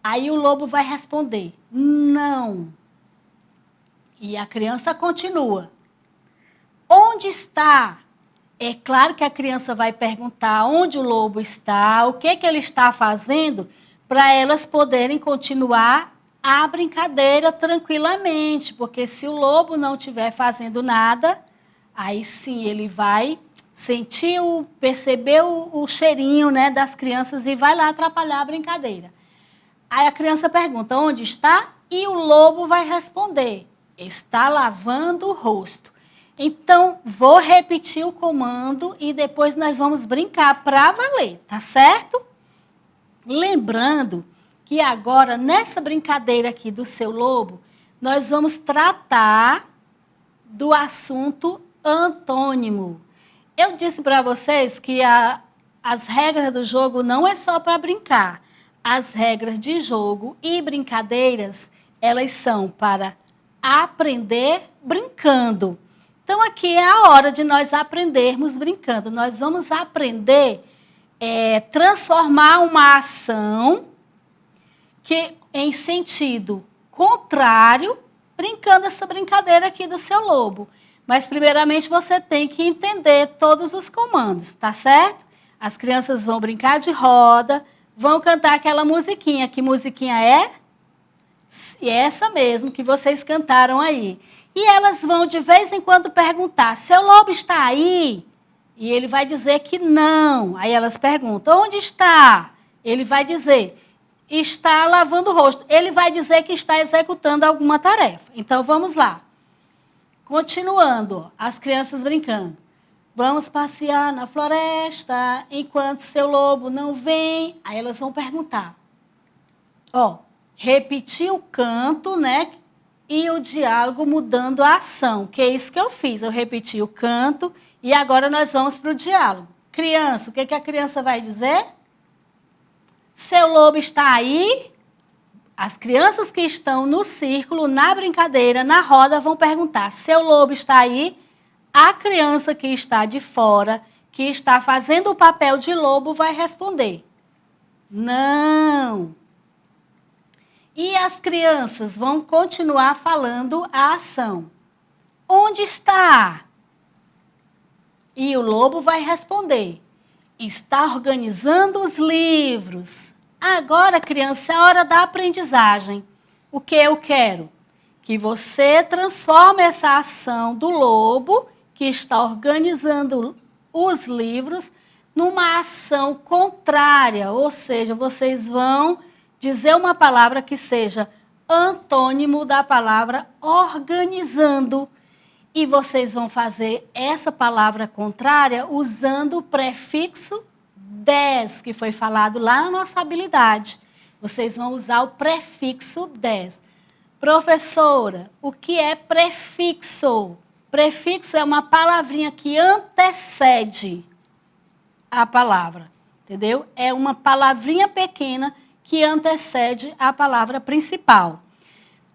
Aí o lobo vai responder: não. E a criança continua: onde está? É claro que a criança vai perguntar onde o lobo está, o que ele está fazendo, para elas poderem continuar a brincadeira tranquilamente, porque se o lobo não estiver fazendo nada, aí sim ele vai sentir, perceber o cheirinho, né, das crianças e vai lá atrapalhar a brincadeira. Aí a criança pergunta: onde está? E o lobo vai responder: está lavando o rosto. Então, vou repetir o comando e depois nós vamos brincar para valer, tá certo? Lembrando que agora, nessa brincadeira aqui do seu lobo, nós vamos tratar do assunto antônimo. Eu disse para vocês que as regras do jogo não é só para brincar. As regras de jogo e brincadeiras, elas são para aprender brincando. Então, aqui é a hora de nós aprendermos brincando. Nós vamos aprender transformar uma ação em sentido contrário, brincando essa brincadeira aqui do seu lobo. Mas, primeiramente, você tem que entender todos os comandos, tá certo? As crianças vão brincar de roda, vão cantar aquela musiquinha. Que musiquinha é? E essa mesmo que vocês cantaram aí. E elas vão de vez em quando perguntar: seu lobo está aí? E ele vai dizer que não. Aí elas perguntam: onde está? Ele vai dizer: está lavando o rosto. Ele vai dizer que está executando alguma tarefa. Então vamos lá. Continuando, as crianças brincando. Vamos passear na floresta enquanto seu lobo não vem. Aí elas vão perguntar. Repetir o canto, né? E o diálogo mudando a ação. Que é isso que eu fiz. Eu repeti o canto e agora nós vamos para o diálogo. Criança, o que a criança vai dizer? Seu lobo está aí? As crianças que estão no círculo, na brincadeira, na roda, vão perguntar: seu lobo está aí? A criança que está de fora, que está fazendo o papel de lobo, vai responder: não. E as crianças vão continuar falando a ação. Onde está? E o lobo vai responder: está organizando os livros. Agora, criança, é hora da aprendizagem. O que eu quero? Que você transforme essa ação do lobo, que está organizando os livros, numa ação contrária. Ou seja, vocês vão dizer uma palavra que seja antônimo da palavra organizando. E vocês vão fazer essa palavra contrária usando o prefixo des, que foi falado lá na nossa habilidade. Vocês vão usar o prefixo des. Professora, o que é prefixo? Prefixo é uma palavrinha que antecede a palavra, entendeu? É uma palavrinha pequena que antecede a palavra principal.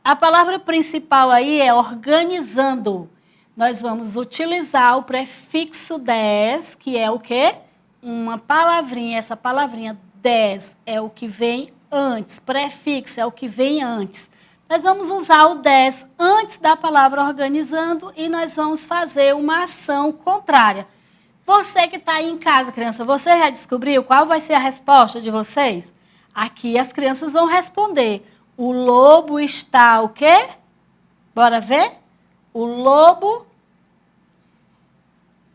A palavra principal aí é organizando. Nós vamos utilizar o prefixo des, que é o quê? Uma palavrinha, essa palavrinha des é o que vem antes, prefixo é o que vem antes. Nós vamos usar o des antes da palavra organizando e nós vamos fazer uma ação contrária. Você que está aí em casa, criança, você já descobriu qual vai ser a resposta de vocês? Aqui as crianças vão responder. O lobo está o quê? Bora ver? O lobo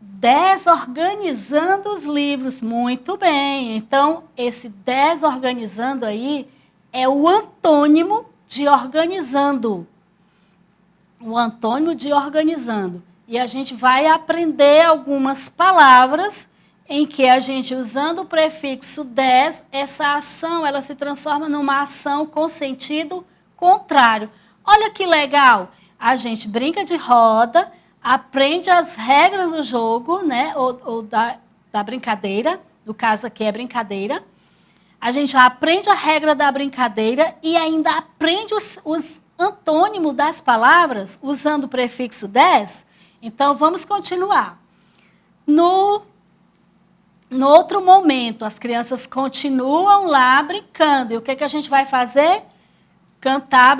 desorganizando os livros. Muito bem. Então, esse desorganizando aí é o antônimo de organizando. O antônimo de organizando. E a gente vai aprender algumas palavras em que a gente, usando o prefixo des, essa ação ela se transforma numa ação com sentido contrário. Olha que legal. A gente brinca de roda, aprende as regras do jogo, né? ou da brincadeira, no caso aqui é brincadeira. A gente aprende a regra da brincadeira e ainda aprende os antônimos das palavras usando o prefixo des. Então, vamos continuar. No outro momento, as crianças continuam lá brincando. E o que a gente vai fazer? Cantar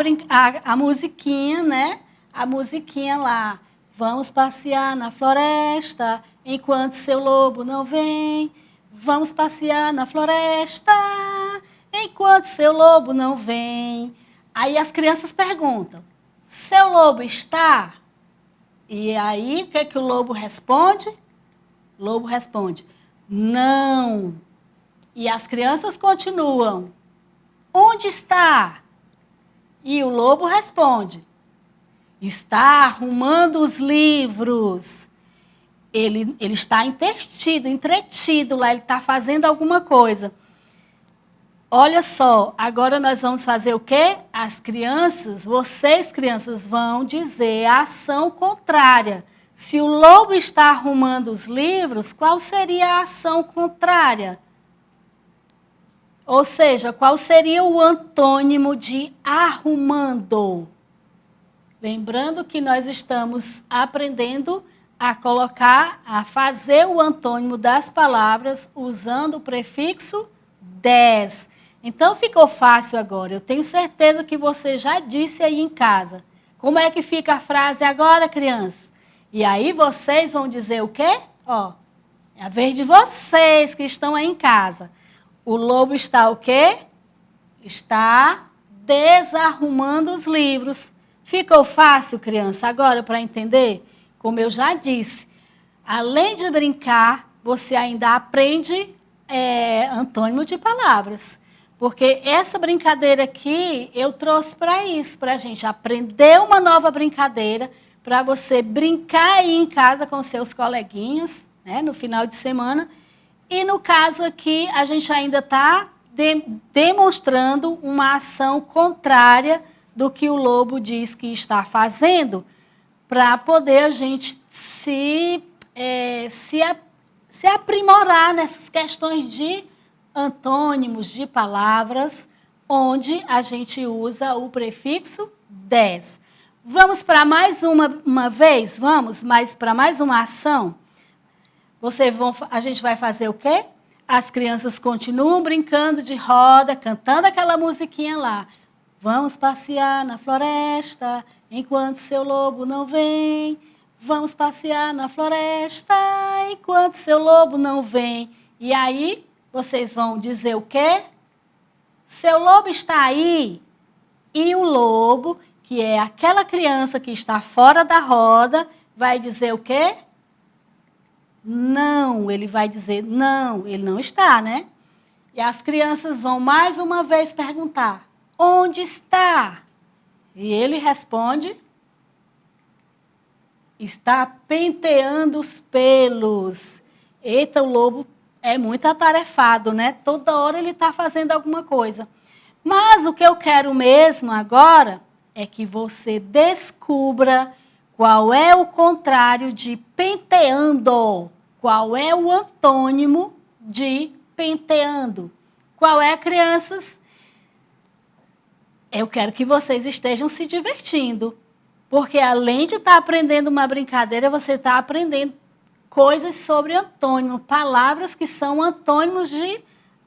a musiquinha, né? A musiquinha lá. Vamos passear na floresta enquanto seu lobo não vem. Vamos passear na floresta enquanto seu lobo não vem. Aí as crianças perguntam: seu lobo está? E aí, o que o lobo responde? O lobo responde: não. E as crianças continuam: onde está? E o lobo responde: está arrumando os livros. Ele está entretido lá, ele está fazendo alguma coisa. Olha só, agora nós vamos fazer o quê? As crianças, vocês crianças, vão dizer a ação contrária. Se o lobo está arrumando os livros, qual seria a ação contrária? Ou seja, qual seria o antônimo de arrumando? Lembrando que nós estamos aprendendo a colocar, a fazer o antônimo das palavras usando o prefixo des. Então, ficou fácil agora. Eu tenho certeza que você já disse aí em casa. Como é que fica a frase agora, crianças? E aí vocês vão dizer o quê? É a vez de vocês que estão aí em casa. O lobo está o quê? Está desarrumando os livros. Ficou fácil, criança, agora para entender? Como eu já disse, além de brincar, você ainda aprende antônimo de palavras. Porque essa brincadeira aqui, eu trouxe para isso, para a gente aprender uma nova brincadeira, para você brincar aí em casa com seus coleguinhas, né, no final de semana. E no caso aqui, a gente ainda está demonstrando uma ação contrária do que o lobo diz que está fazendo, para poder a gente se aprimorar nessas questões de antônimos de palavras, onde a gente usa o prefixo des. Vamos para mais uma vez? Vamos? Mas para mais uma ação? A gente vai fazer o quê? As crianças continuam brincando de roda, cantando aquela musiquinha lá. Vamos passear na floresta, enquanto seu lobo não vem. Vamos passear na floresta, enquanto seu lobo não vem. E aí, vocês vão dizer o quê? Seu lobo está aí. E o lobo, que é aquela criança que está fora da roda, vai dizer o quê? Não, ele vai dizer não, ele não está, né? E as crianças vão mais uma vez perguntar, onde está? E ele responde, está penteando os pelos. Eita, o lobo é muito atarefado, né? Toda hora ele está fazendo alguma coisa. Mas o que eu quero mesmo agora é que você descubra qual é o contrário de penteando. Qual é o antônimo de penteando? Qual é, crianças? Eu quero que vocês estejam se divertindo. Porque além de estar aprendendo uma brincadeira, você está aprendendo coisas sobre antônimo, palavras que são antônimos de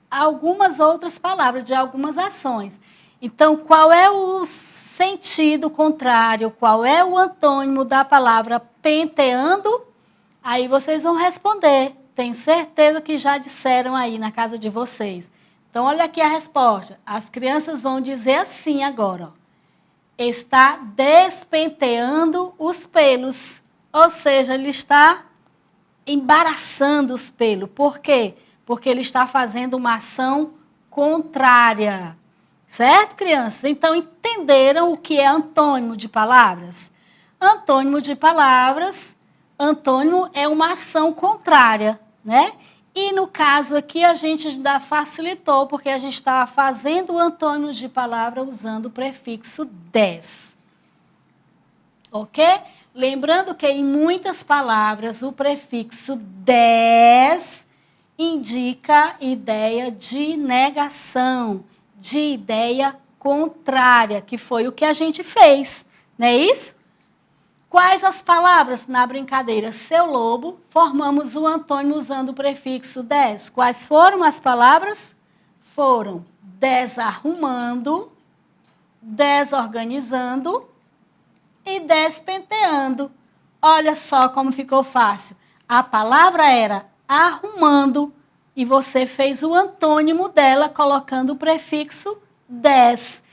algumas outras palavras, de algumas ações. Então, qual é o sentido contrário? Qual é o antônimo da palavra penteando? Aí vocês vão responder. Tenho certeza que já disseram aí na casa de vocês. Então, olha aqui a resposta. As crianças vão dizer assim agora, ó. Está despenteando os pelos. Ou seja, ele está embaraçando os pelos. Por quê? Porque ele está fazendo uma ação contrária. Certo, crianças? Então, entenderam o que é antônimo de palavras? Antônimo de palavras, antônimo é uma ação contrária, né? E no caso aqui a gente ainda facilitou, porque a gente estava fazendo o antônimo de palavra usando o prefixo des. Ok? Lembrando que em muitas palavras o prefixo des indica ideia de negação, de ideia contrária, que foi o que a gente fez, não é isso? Quais as palavras na brincadeira Seu Lobo? Formamos o antônimo usando o prefixo des. Quais foram as palavras? Foram desarrumando, desorganizando e despenteando. Olha só como ficou fácil. A palavra era arrumando e você fez o antônimo dela colocando o prefixo des.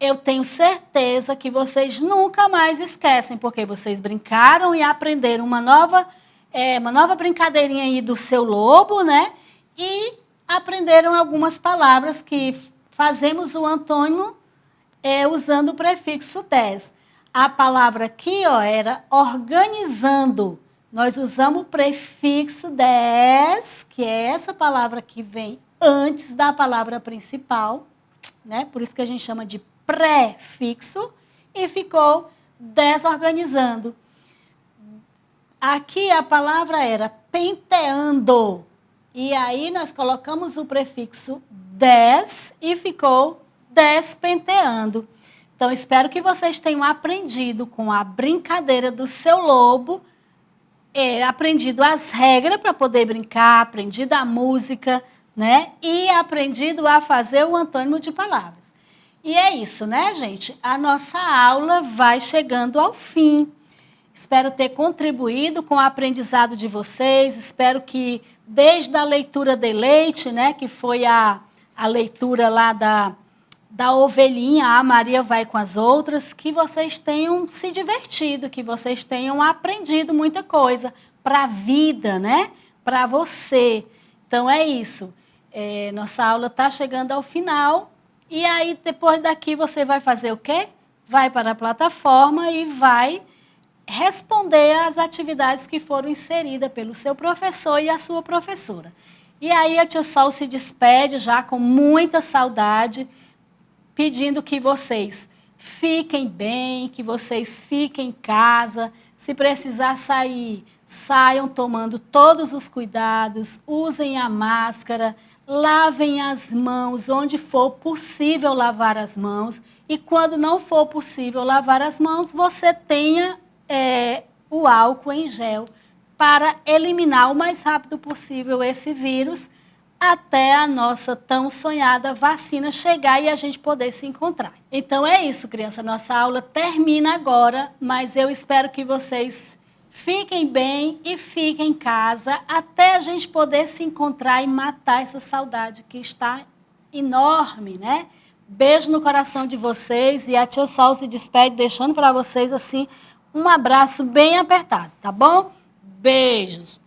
Eu tenho certeza que vocês nunca mais esquecem, porque vocês brincaram e aprenderam uma nova brincadeirinha aí do Seu Lobo, né? E aprenderam algumas palavras que fazemos o antônimo usando o prefixo des. A palavra aqui, ó, era organizando. Nós usamos o prefixo des, que é essa palavra que vem antes da palavra principal, né? Por isso que a gente chama de prefixo, e ficou desorganizando. Aqui a palavra era penteando, e aí nós colocamos o prefixo des e ficou despenteando. Então, espero que vocês tenham aprendido com a brincadeira do Seu Lobo, aprendido as regras para poder brincar, aprendido a música, né? E aprendido a fazer o antônimo de palavras. E é isso, né, gente? A nossa aula vai chegando ao fim. Espero ter contribuído com o aprendizado de vocês. Espero que, desde a leitura de leite, né, que foi a leitura lá da ovelhinha, a Maria vai com as outras, que vocês tenham se divertido, que vocês tenham aprendido muita coisa para a vida, né? Para você. Então, é isso. Nossa aula está chegando ao final. E aí, depois daqui, você vai fazer o quê? Vai para a plataforma e vai responder às atividades que foram inseridas pelo seu professor e a sua professora. E aí, a tia Sol se despede já com muita saudade, pedindo que vocês fiquem bem, que vocês fiquem em casa. Se precisar sair, saiam tomando todos os cuidados, usem a máscara, lavem as mãos onde for possível lavar as mãos. E quando não for possível lavar as mãos, você tenha o álcool em gel para eliminar o mais rápido possível esse vírus, até a nossa tão sonhada vacina chegar e a gente poder se encontrar. Então é isso, criança. Nossa aula termina agora, mas eu espero que vocês fiquem bem e fiquem em casa até a gente poder se encontrar e matar essa saudade que está enorme, né? Beijo no coração de vocês e a tia Sol se despede, deixando para vocês assim um abraço bem apertado, tá bom? Beijos!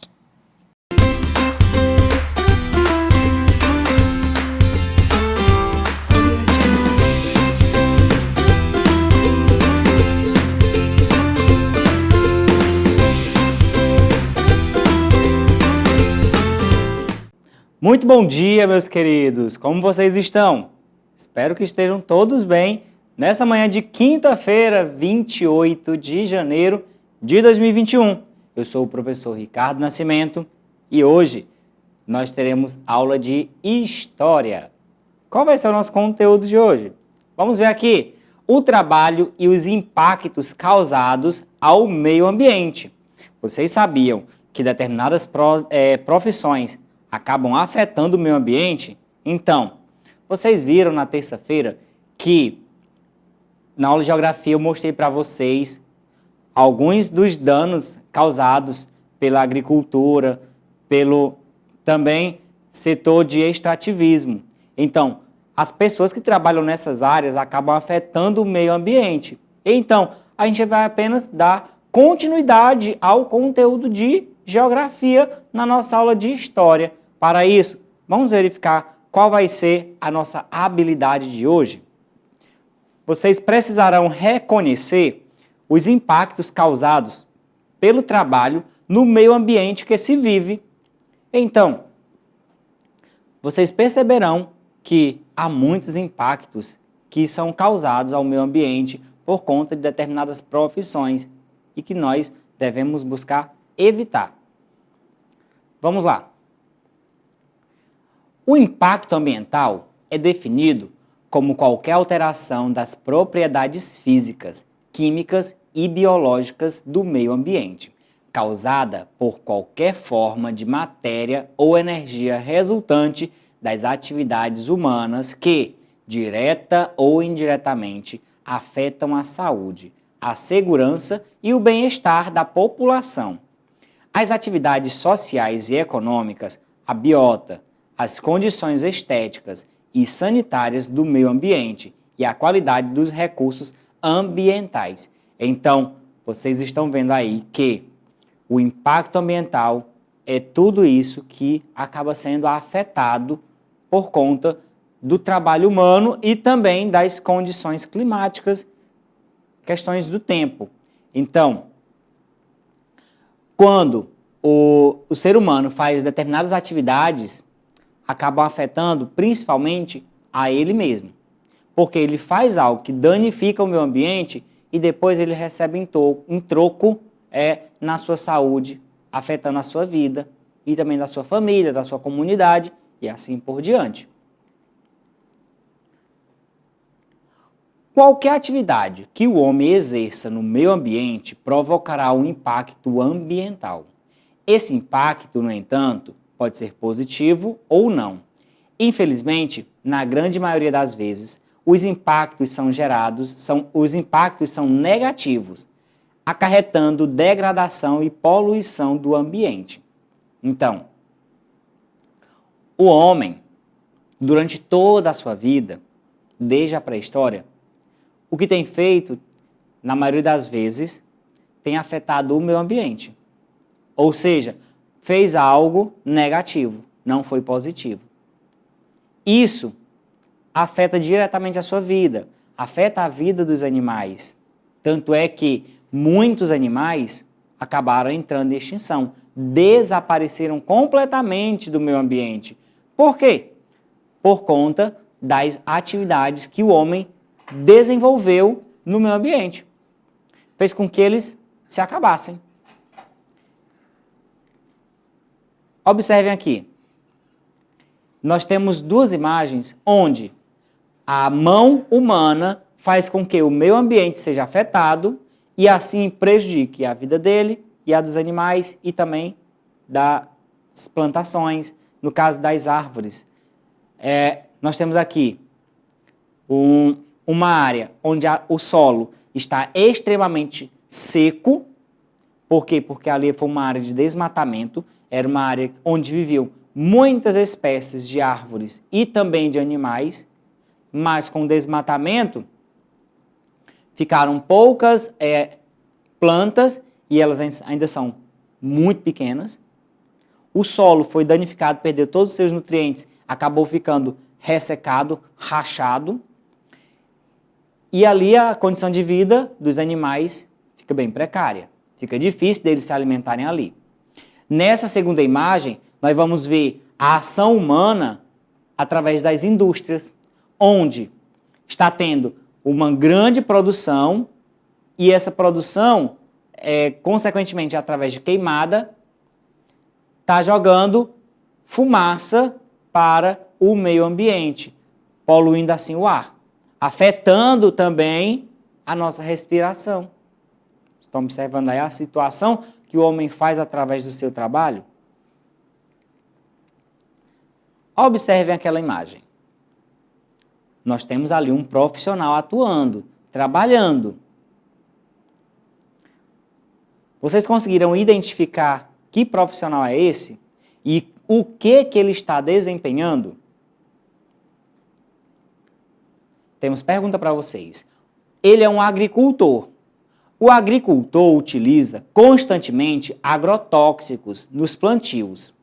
Muito bom dia, meus queridos! Como vocês estão? Espero que estejam todos bem nessa manhã de quinta-feira, 28 de janeiro de 2021. Eu sou o professor Ricardo Nascimento e hoje nós teremos aula de História. Qual vai ser o nosso conteúdo de hoje? Vamos ver aqui o trabalho e os impactos causados ao meio ambiente. Vocês sabiam que determinadas profissões acabam afetando o meio ambiente? Então, vocês viram na terça-feira que na aula de geografia eu mostrei para vocês alguns dos danos causados pela agricultura, pelo também setor de extrativismo. Então, as pessoas que trabalham nessas áreas acabam afetando o meio ambiente. Então, a gente vai apenas dar continuidade ao conteúdo de geografia na nossa aula de história. Para isso, vamos verificar qual vai ser a nossa habilidade de hoje. Vocês precisarão reconhecer os impactos causados pelo trabalho no meio ambiente que se vive. Então, vocês perceberão que há muitos impactos que são causados ao meio ambiente por conta de determinadas profissões e que nós devemos buscar evitar. Vamos lá. O impacto ambiental é definido como qualquer alteração das propriedades físicas, químicas e biológicas do meio ambiente, causada por qualquer forma de matéria ou energia resultante das atividades humanas que, direta ou indiretamente, afetam a saúde, a segurança e o bem-estar da população. As atividades sociais e econômicas, a biota, as condições estéticas e sanitárias do meio ambiente e a qualidade dos recursos ambientais. Então, vocês estão vendo aí que o impacto ambiental é tudo isso que acaba sendo afetado por conta do trabalho humano e também das condições climáticas, questões do tempo. Então, quando o ser humano faz determinadas atividades, acabam afetando principalmente a ele mesmo. Porque ele faz algo que danifica o meio ambiente e depois ele recebe em troco na sua saúde, afetando a sua vida e também da sua família, da sua comunidade e assim por diante. Qualquer atividade que o homem exerça no meio ambiente provocará um impacto ambiental. Esse impacto, no entanto, pode ser positivo ou não. Infelizmente, na grande maioria das vezes, os impactos são negativos, acarretando degradação e poluição do ambiente. Então, o homem, durante toda a sua vida, desde a pré-história, o que tem feito, na maioria das vezes, tem afetado o meio ambiente. Ou seja, fez algo negativo, não foi positivo. Isso afeta diretamente a sua vida, afeta a vida dos animais. Tanto é que muitos animais acabaram entrando em extinção, desapareceram completamente do meio ambiente. Por quê? Por conta das atividades que o homem desenvolveu no meio ambiente. Fez com que eles se acabassem. Observem aqui. Nós temos duas imagens onde a mão humana faz com que o meio ambiente seja afetado e assim prejudique a vida dele e a dos animais e também das plantações, no caso das árvores. Nós temos aqui uma área onde o solo está extremamente seco. Por quê? Porque ali foi uma área de desmatamento, era uma área onde viviam muitas espécies de árvores e também de animais, mas com o desmatamento ficaram poucas plantas e elas ainda são muito pequenas. O solo foi danificado, perdeu todos os seus nutrientes, acabou ficando ressecado, rachado. E ali a condição de vida dos animais fica bem precária. Fica difícil deles se alimentarem ali. Nessa segunda imagem, nós vamos ver a ação humana através das indústrias, onde está tendo uma grande produção e essa produção, consequentemente, através de queimada, está jogando fumaça para o meio ambiente, poluindo assim o ar, afetando também a nossa respiração. Estão observando aí a situação que o homem faz através do seu trabalho? Observem aquela imagem. Nós temos ali um profissional atuando, trabalhando. Vocês conseguiram identificar que profissional é esse e o que ele está desempenhando? Temos pergunta para vocês. Ele é um agricultor. O agricultor utiliza constantemente agrotóxicos nos plantios.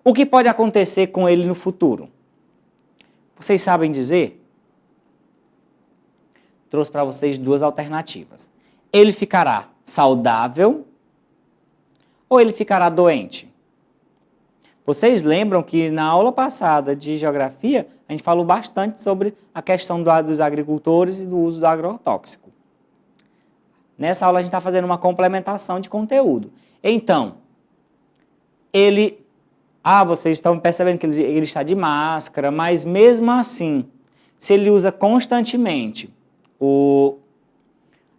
O que pode acontecer com ele no futuro? Vocês sabem dizer? Trouxe para vocês duas alternativas. Ele ficará saudável ou ele ficará doente? Vocês lembram que na aula passada de geografia, a gente falou bastante sobre a questão dos agricultores e do uso do agrotóxico. Nessa aula a gente está fazendo uma complementação de conteúdo. Então, vocês estão percebendo que ele está de máscara, mas mesmo assim, se ele usa constantemente o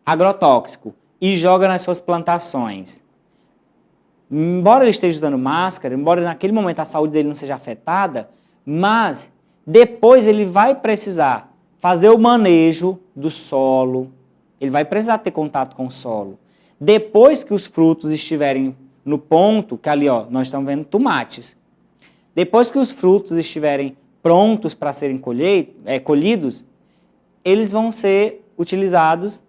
agrotóxico e joga nas suas plantações, embora ele esteja usando máscara, embora naquele momento a saúde dele não seja afetada, mas depois ele vai precisar fazer o manejo do solo, ele vai precisar ter contato com o solo. Depois que os frutos estiverem no ponto, que ali nós estamos vendo tomates, depois que os frutos estiverem prontos para serem colhidos, eles vão ser utilizados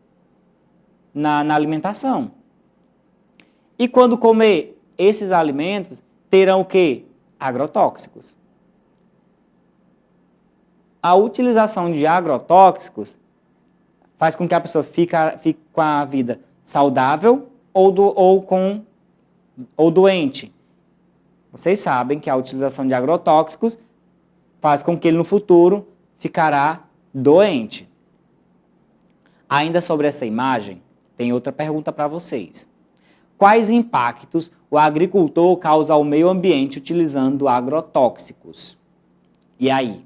na alimentação. E quando comer esses alimentos, terão o quê? Agrotóxicos. A utilização de agrotóxicos faz com que a pessoa fique com a vida saudável ou doente. Vocês sabem que a utilização de agrotóxicos faz com que ele no futuro ficará doente. Ainda sobre essa imagem, tem outra pergunta para vocês. Quais impactos o agricultor causa ao meio ambiente utilizando agrotóxicos? E aí?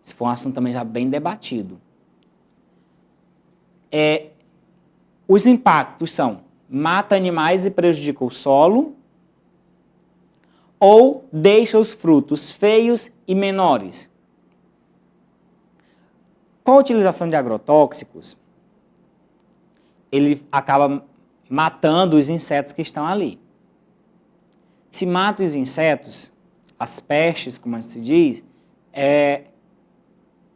Esse foi um assunto também já bem debatido. Os impactos são: mata animais e prejudica o solo, ou deixa os frutos feios e menores. Com a utilização de agrotóxicos, ele acaba matando os insetos que estão ali. Se mata os insetos, as pestes, como se diz,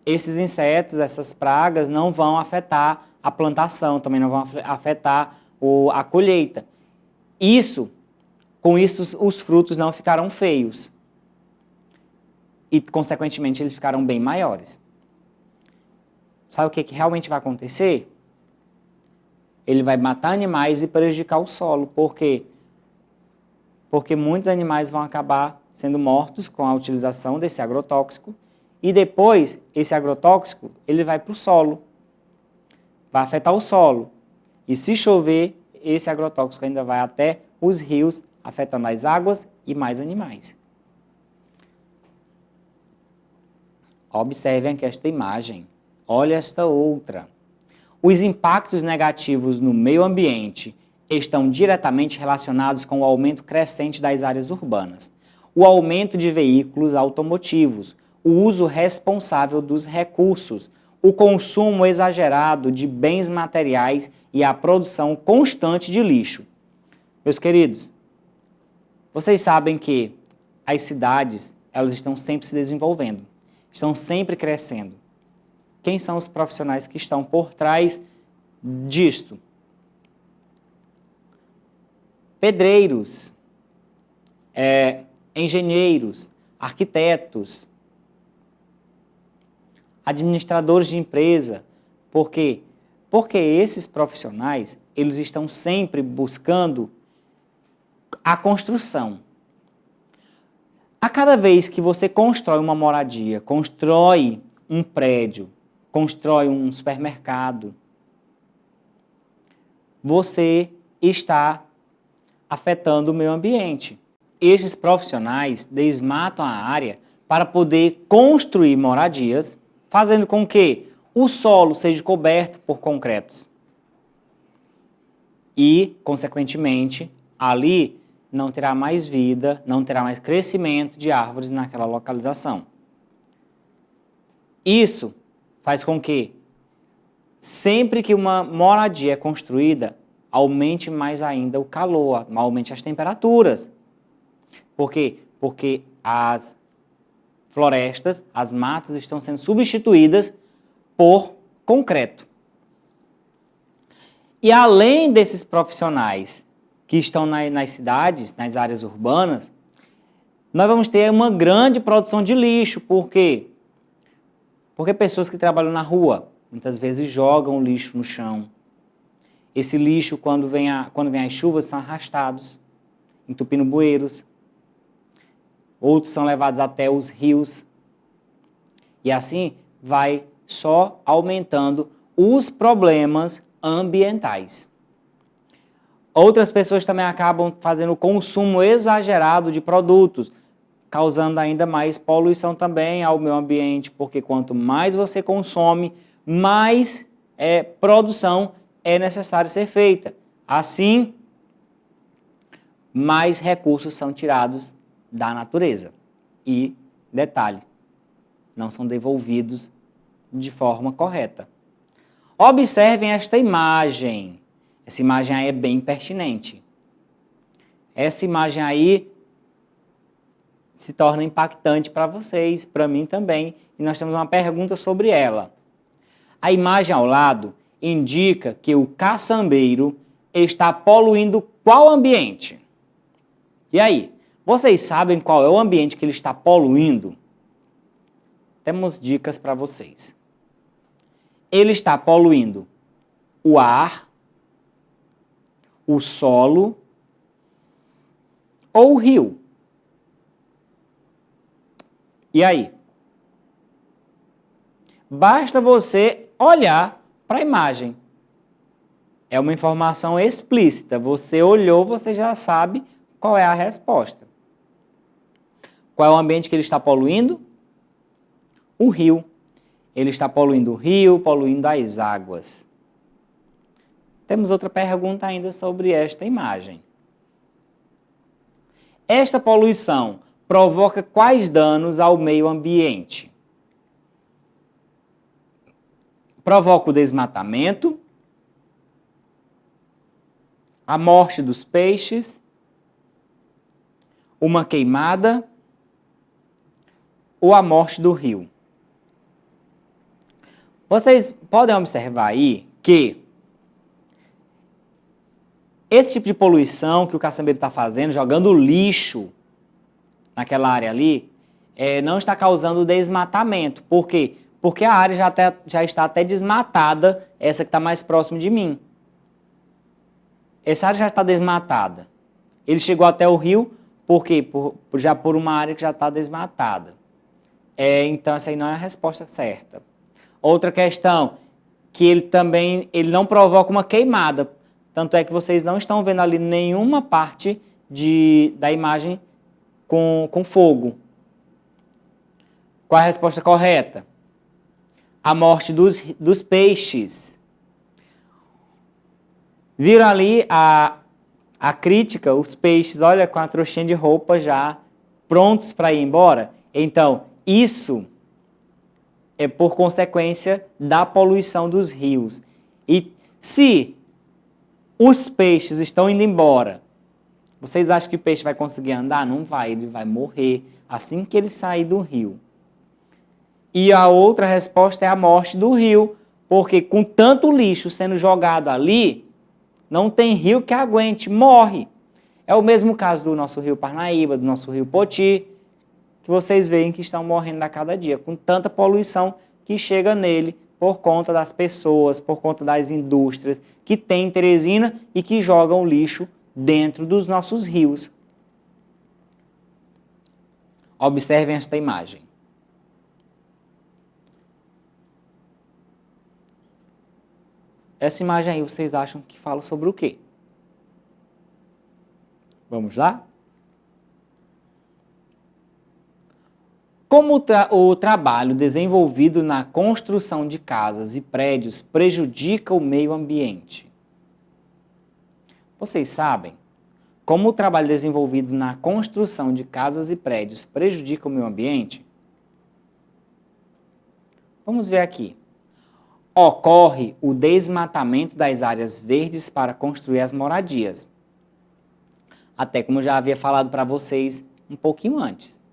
esses insetos, essas pragas, não vão afetar a plantação, também não vão afetar a colheita. Com isso, os frutos não ficarão feios. E, consequentemente, eles ficarão bem maiores. Sabe o que realmente vai acontecer? Ele vai matar animais e prejudicar o solo. Por quê? Porque muitos animais vão acabar sendo mortos com a utilização desse agrotóxico. E depois, esse agrotóxico, ele vai para o solo. Vai afetar o solo. E se chover, esse agrotóxico ainda vai até os rios, afetando as águas e mais animais. Observem aqui esta imagem. Olha esta outra. Os impactos negativos no meio ambiente estão diretamente relacionados com o aumento crescente das áreas urbanas, o aumento de veículos automotivos, o uso responsável dos recursos, o consumo exagerado de bens materiais e a produção constante de lixo. Meus queridos, vocês sabem que as cidades, elas estão sempre se desenvolvendo, estão sempre crescendo. Quem são os profissionais que estão por trás disto? Pedreiros, engenheiros, arquitetos, administradores de empresa. Por quê? Porque esses profissionais, eles estão sempre buscando a construção. A cada vez que você constrói uma moradia, constrói um prédio, constrói um supermercado, você está afetando o meio ambiente. Estes profissionais desmatam a área para poder construir moradias, fazendo com que o solo seja coberto por concretos. E, consequentemente, ali não terá mais vida, não terá mais crescimento de árvores naquela localização. Isso faz com que, sempre que uma moradia é construída, aumente mais ainda o calor, aumente as temperaturas. Por quê? Porque as florestas, as matas estão sendo substituídas por concreto. E além desses profissionais que estão nas cidades, nas áreas urbanas, nós vamos ter uma grande produção de lixo. Por quê? Porque pessoas que trabalham na rua, muitas vezes jogam lixo no chão. Esse lixo, quando vem as chuvas, são arrastados, entupindo bueiros. Outros são levados até os rios. E assim vai só aumentando os problemas ambientais. Outras pessoas também acabam fazendo o consumo exagerado de produtos, causando ainda mais poluição também ao meio ambiente, porque quanto mais você consome, mais produção é necessário ser feita. Assim, mais recursos são tirados da natureza. E, detalhe, não são devolvidos de forma correta. Observem esta imagem. Essa imagem aí é bem pertinente. Essa imagem aí se torna impactante para vocês, para mim também, e nós temos uma pergunta sobre ela. A imagem ao lado indica que o caçambeiro está poluindo qual ambiente? E aí, vocês sabem qual é o ambiente que ele está poluindo? Temos dicas para vocês. Ele está poluindo o ar, o solo ou o rio? E aí? Basta você olhar para a imagem. É uma informação explícita. Você olhou, você já sabe qual é a resposta. Qual é o ambiente que ele está poluindo? O rio. Ele está poluindo o rio, poluindo as águas. Temos outra pergunta ainda sobre esta imagem. Esta poluição provoca quais danos ao meio ambiente? Provoca o desmatamento, a morte dos peixes, uma queimada ou a morte do rio? Vocês podem observar aí que esse tipo de poluição que o caçambeiro está fazendo, jogando lixo naquela área ali, não está causando desmatamento. Por quê? Porque a área já está até desmatada, essa que está mais próximo de mim. Essa área já está desmatada. Ele chegou até o rio, por quê? Já por uma área que já está desmatada. Então, essa aí não é a resposta certa. Outra questão, que ele não provoca uma queimada. Tanto é que vocês não estão vendo ali nenhuma parte da imagem com fogo. Qual é a resposta correta? A morte dos peixes. Viram ali a crítica? Os peixes, olha, com a trouxinha de roupa já prontos para ir embora. Então, isso é por consequência da poluição dos rios. E se os peixes estão indo embora, vocês acham que o peixe vai conseguir andar? Não vai, ele vai morrer assim que ele sair do rio. E a outra resposta é a morte do rio, porque com tanto lixo sendo jogado ali, não tem rio que aguente, morre. É o mesmo caso do nosso rio Parnaíba, do nosso rio Poti, que vocês veem que estão morrendo a cada dia, com tanta poluição que chega nele por conta das pessoas, por conta das indústrias que tem em Teresina e que jogam lixo dentro dos nossos rios. Observem esta imagem. Essa imagem aí vocês acham que fala sobre o quê? Vamos lá? Como o trabalho desenvolvido na construção de casas e prédios prejudica o meio ambiente? Vocês sabem como o trabalho desenvolvido na construção de casas e prédios prejudica o meio ambiente? Vamos ver aqui. Ocorre o desmatamento das áreas verdes para construir as moradias. Até como eu já havia falado para vocês um pouquinho antes,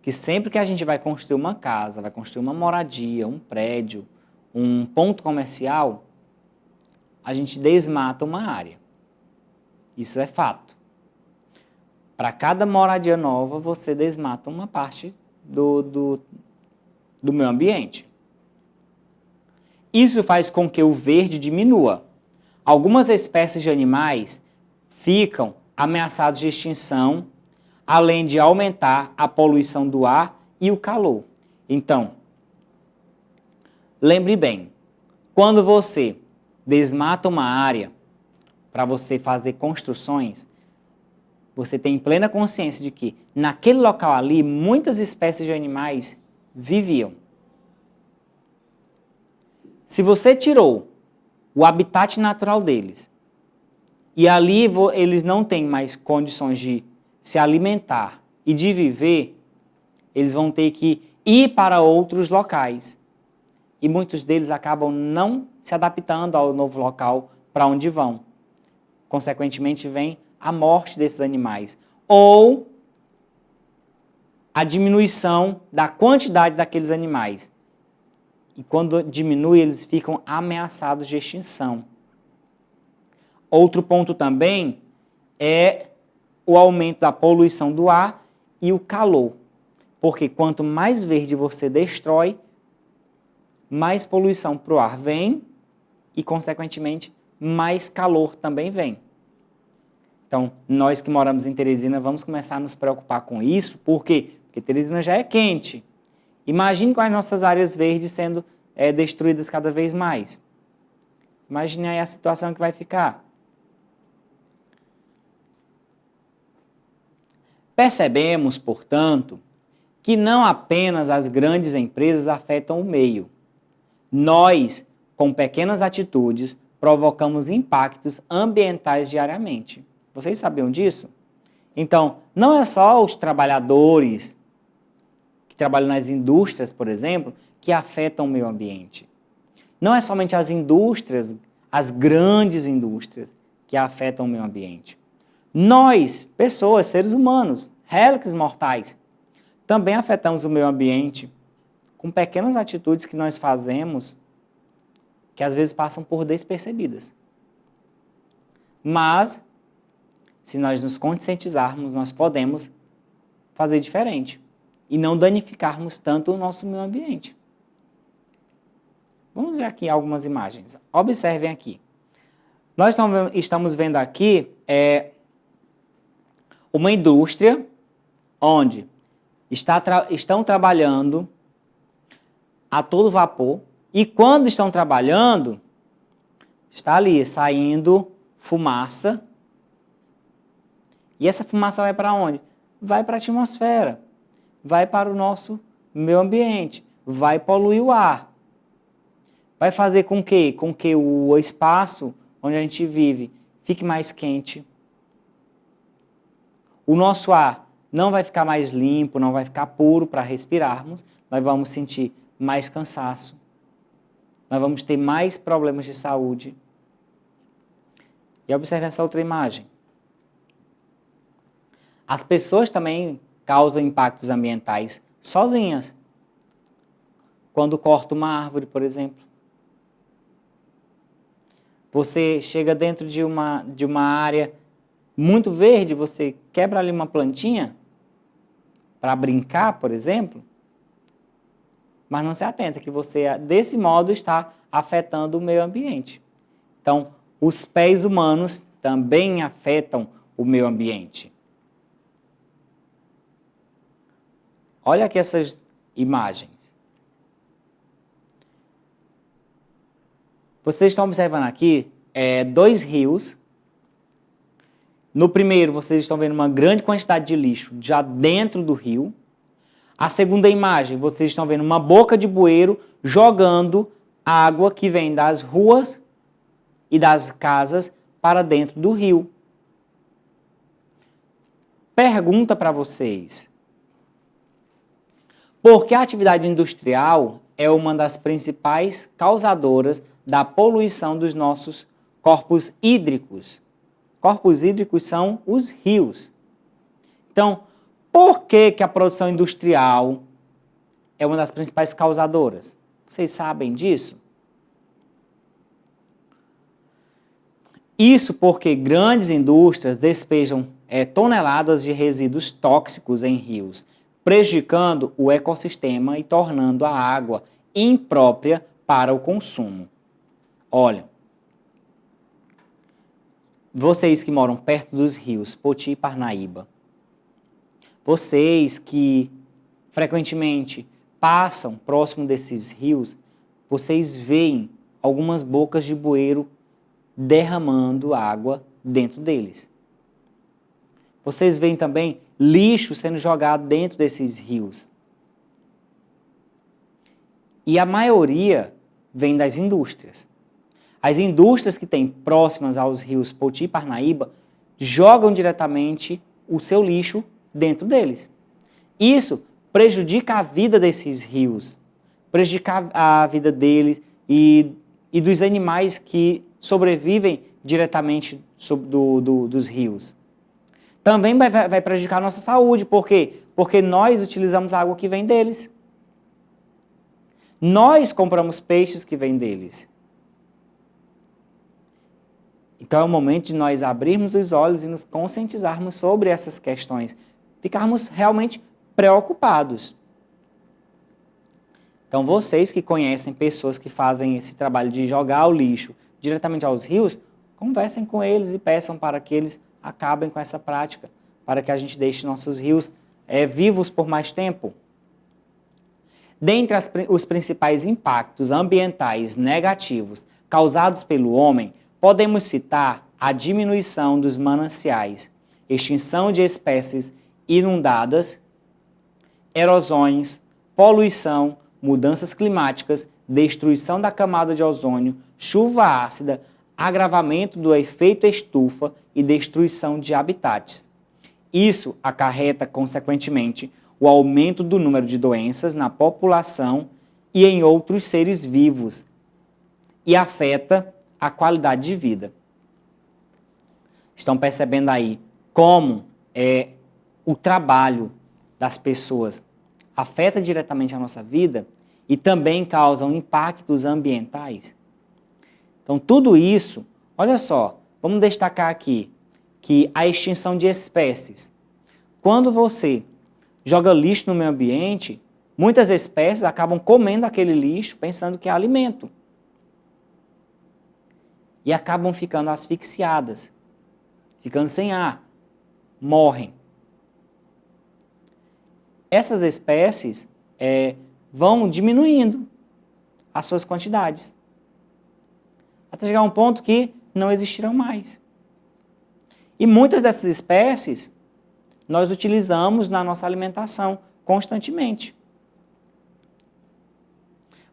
que sempre que a gente vai construir uma casa, vai construir uma moradia, um prédio, um ponto comercial, a gente desmata uma área. Isso é fato. Para cada moradia nova, você desmata uma parte do meio ambiente. Isso faz com que o verde diminua. Algumas espécies de animais ficam ameaçados de extinção, além de aumentar a poluição do ar e o calor. Então, lembre bem, quando você desmata uma área para você fazer construções, você tem plena consciência de que naquele local ali muitas espécies de animais viviam. Se você tirou o habitat natural deles e ali eles não têm mais condições de se alimentar e de viver, eles vão ter que ir para outros locais. E muitos deles acabam não se adaptando ao novo local para onde vão. Consequentemente, vem a morte desses animais. Ou a diminuição da quantidade daqueles animais. E quando diminui, eles ficam ameaçados de extinção. Outro ponto também é o aumento da poluição do ar e o calor. Porque quanto mais verde você destrói, mais poluição para o ar vem e, consequentemente, mais calor também vem. Então, nós que moramos em Teresina vamos começar a nos preocupar com isso. Por quê? Porque Teresina já é quente. Imagine com as nossas áreas verdes sendo destruídas cada vez mais. Imagine aí a situação que vai ficar. Percebemos, portanto, que não apenas as grandes empresas afetam o meio. Nós, com pequenas atitudes, provocamos impactos ambientais diariamente. Vocês sabiam disso? Então, não é só os trabalhadores que trabalham nas indústrias, por exemplo, que afetam o meio ambiente. Não é somente as indústrias, as grandes indústrias, que afetam o meio ambiente. Nós, pessoas, seres humanos, rélicas mortais, também afetamos o meio ambiente com pequenas atitudes que nós fazemos que às vezes passam por despercebidas. Mas, se nós nos conscientizarmos, nós podemos fazer diferente e não danificarmos tanto o nosso meio ambiente. Vamos ver aqui algumas imagens. Observem aqui. Nós estamos vendo aqui uma indústria onde estão trabalhando a todo vapor e quando estão trabalhando, está ali saindo fumaça. E essa fumaça vai para onde? Vai para a atmosfera, vai para o nosso meio ambiente, vai poluir o ar. Vai fazer com que o espaço onde a gente vive fique mais quente. O nosso ar não vai ficar mais limpo, não vai ficar puro para respirarmos. Nós vamos sentir mais cansaço. Nós vamos ter mais problemas de saúde. E observe essa outra imagem. As pessoas também causam impactos ambientais sozinhas. Quando corta uma árvore, por exemplo. Você chega dentro de uma área muito verde, você quebra ali uma plantinha para brincar, por exemplo, mas não se atenta que você, desse modo, está afetando o meio ambiente. Então, os pés humanos também afetam o meio ambiente. Olha aqui essas imagens. Vocês estão observando aqui dois rios. No primeiro, vocês estão vendo uma grande quantidade de lixo já dentro do rio. A segunda imagem, vocês estão vendo uma boca de bueiro jogando água que vem das ruas e das casas para dentro do rio. Pergunta para vocês. Por que a atividade industrial é uma das principais causadoras da poluição dos nossos corpos hídricos? Corpos hídricos são os rios. Então, por que a produção industrial é uma das principais causadoras? Vocês sabem disso? Isso porque grandes indústrias despejam toneladas de resíduos tóxicos em rios, prejudicando o ecossistema e tornando a água imprópria para o consumo. Olha, vocês que moram perto dos rios Poti e Parnaíba, vocês que frequentemente passam próximo desses rios, vocês veem algumas bocas de bueiro derramando água dentro deles. Vocês veem também lixo sendo jogado dentro desses rios. E a maioria vem das indústrias. As indústrias que têm próximas aos rios Poti e Parnaíba jogam diretamente o seu lixo dentro deles. Isso prejudica a vida desses rios, prejudica a vida deles e dos animais que sobrevivem diretamente dos rios. Também vai prejudicar a nossa saúde. Por quê? Porque nós utilizamos a água que vem deles. Nós compramos peixes que vêm deles. Então é o momento de nós abrirmos os olhos e nos conscientizarmos sobre essas questões. Ficarmos realmente preocupados. Então vocês que conhecem pessoas que fazem esse trabalho de jogar o lixo diretamente aos rios, conversem com eles e peçam para que eles acabem com essa prática, para que a gente deixe nossos rios vivos por mais tempo. Dentre os principais impactos ambientais negativos causados pelo homem, podemos citar a diminuição dos mananciais, extinção de espécies inundadas, erosões, poluição, mudanças climáticas, destruição da camada de ozônio, chuva ácida, agravamento do efeito estufa e destruição de habitats. Isso acarreta, consequentemente, o aumento do número de doenças na população e em outros seres vivos e afeta a qualidade de vida. Estão percebendo aí como o trabalho das pessoas afeta diretamente a nossa vida e também causam impactos ambientais? Então, tudo isso, olha só, vamos destacar aqui que a extinção de espécies. Quando você joga lixo no meio ambiente, muitas espécies acabam comendo aquele lixo pensando que é alimento. E acabam ficando asfixiadas, ficando sem ar, morrem. Essas espécies vão diminuindo as suas quantidades, até chegar a um ponto que não existirão mais. E muitas dessas espécies nós utilizamos na nossa alimentação constantemente.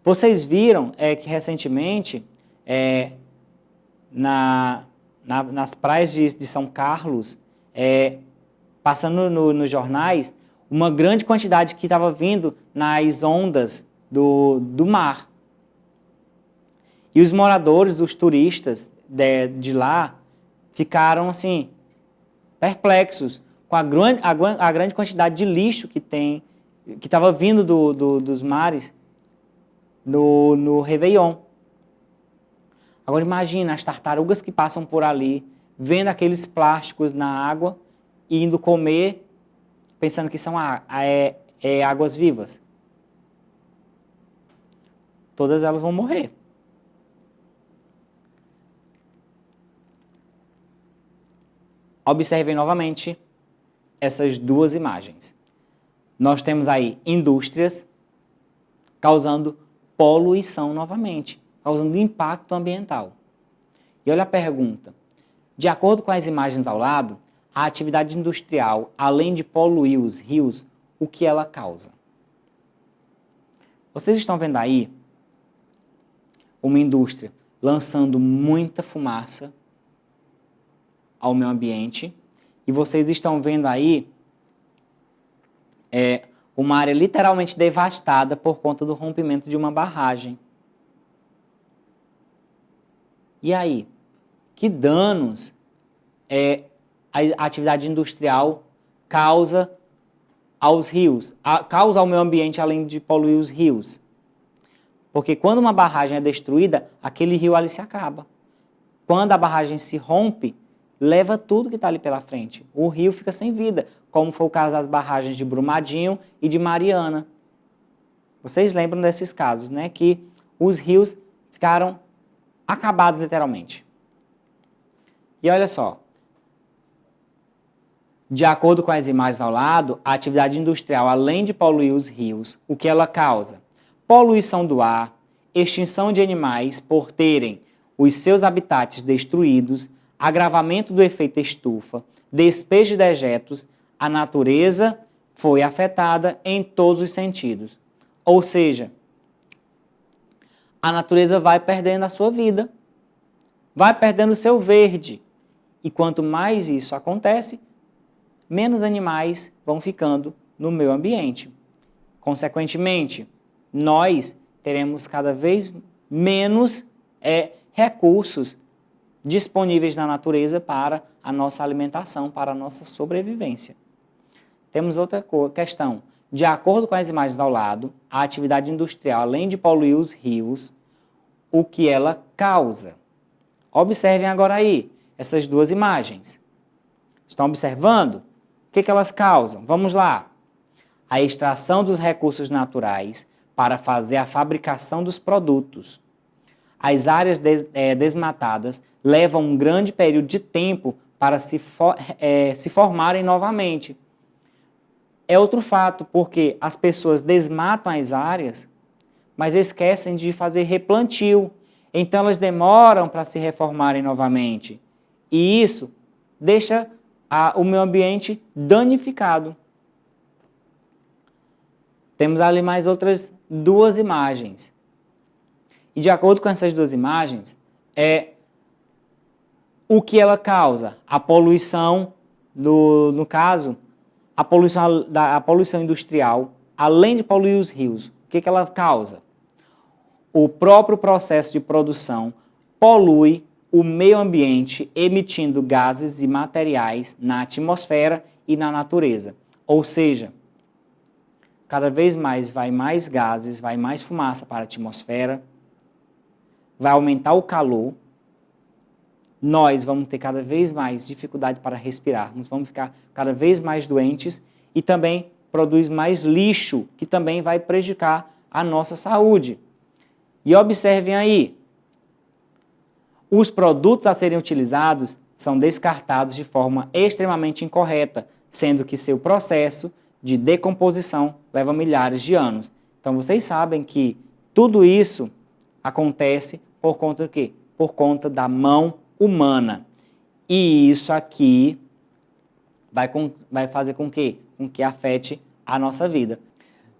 Vocês viram que recentemente, nas praias de São Carlos, passando nos jornais, uma grande quantidade que estava vindo nas ondas do mar. E os moradores, os turistas de lá, ficaram assim, perplexos com a grande quantidade de lixo que estava vindo dos mares no Réveillon. Agora imagina as tartarugas que passam por ali, vendo aqueles plásticos na água e indo comer, pensando que são águas vivas. Todas elas vão morrer. Observem novamente essas duas imagens. Nós temos aí indústrias causando poluição novamente, causando impacto ambiental. E olha a pergunta. De acordo com as imagens ao lado, a atividade industrial, além de poluir os rios, o que ela causa? Vocês estão vendo aí uma indústria lançando muita fumaça ao meio ambiente, e vocês estão vendo aí uma área literalmente devastada por conta do rompimento de uma barragem. E aí? Que danos a atividade industrial causa aos rios, causa ao meio ambiente além de poluir os rios? Porque quando uma barragem é destruída, aquele rio ali se acaba. Quando a barragem se rompe, leva tudo que está ali pela frente. O rio fica sem vida, como foi o caso das barragens de Brumadinho e de Mariana. Vocês lembram desses casos, né? Que os rios ficaram acabados literalmente. E olha só, de acordo com as imagens ao lado, a atividade industrial, além de poluir os rios, o que ela causa? Poluição do ar, extinção de animais por terem os seus habitats destruídos, agravamento do efeito estufa, despejo de dejetos, a natureza foi afetada em todos os sentidos. Ou seja, a natureza vai perdendo a sua vida, vai perdendo o seu verde. E quanto mais isso acontece, menos animais vão ficando no meio ambiente. Consequentemente, nós teremos cada vez menos recursos disponíveis na natureza para a nossa alimentação, para a nossa sobrevivência. Temos outra questão. De acordo com as imagens ao lado, a atividade industrial, além de poluir os rios, o que ela causa? Observem agora aí essas duas imagens. Estão observando? O que elas causam? Vamos lá. A extração dos recursos naturais para fazer a fabricação dos produtos. As áreas desmatadas levam um grande período de tempo para se formarem novamente. É outro fato, porque as pessoas desmatam as áreas, mas esquecem de fazer replantio. Então elas demoram para se reformarem novamente. E isso deixa o meio ambiente danificado. Temos ali mais outras duas imagens. E de acordo com essas duas imagens, o que ela causa? A poluição, no caso, a poluição industrial, além de poluir os rios, o que ela causa? O próprio processo de produção polui o meio ambiente, emitindo gases e materiais na atmosfera e na natureza. Ou seja, cada vez mais vai mais gases, vai mais fumaça para a atmosfera, vai aumentar o calor, nós vamos ter cada vez mais dificuldade para respirarmos, vamos ficar cada vez mais doentes e também produz mais lixo, que também vai prejudicar a nossa saúde. E observem aí, os produtos a serem utilizados são descartados de forma extremamente incorreta, sendo que seu processo de decomposição leva milhares de anos. Então, vocês sabem que tudo isso acontece por conta do quê? Por conta da mão humana. E isso aqui vai fazer com que afete a nossa vida.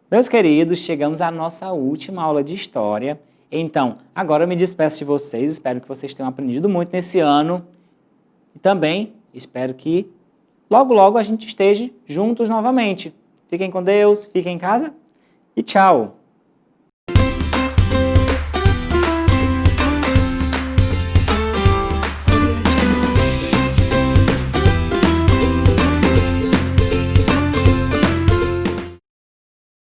Meus queridos, chegamos à nossa última aula de história. Então, agora eu me despeço de vocês. Espero que vocês tenham aprendido muito nesse ano. E também espero que logo, logo a gente esteja juntos novamente. Fiquem com Deus, fiquem em casa e tchau!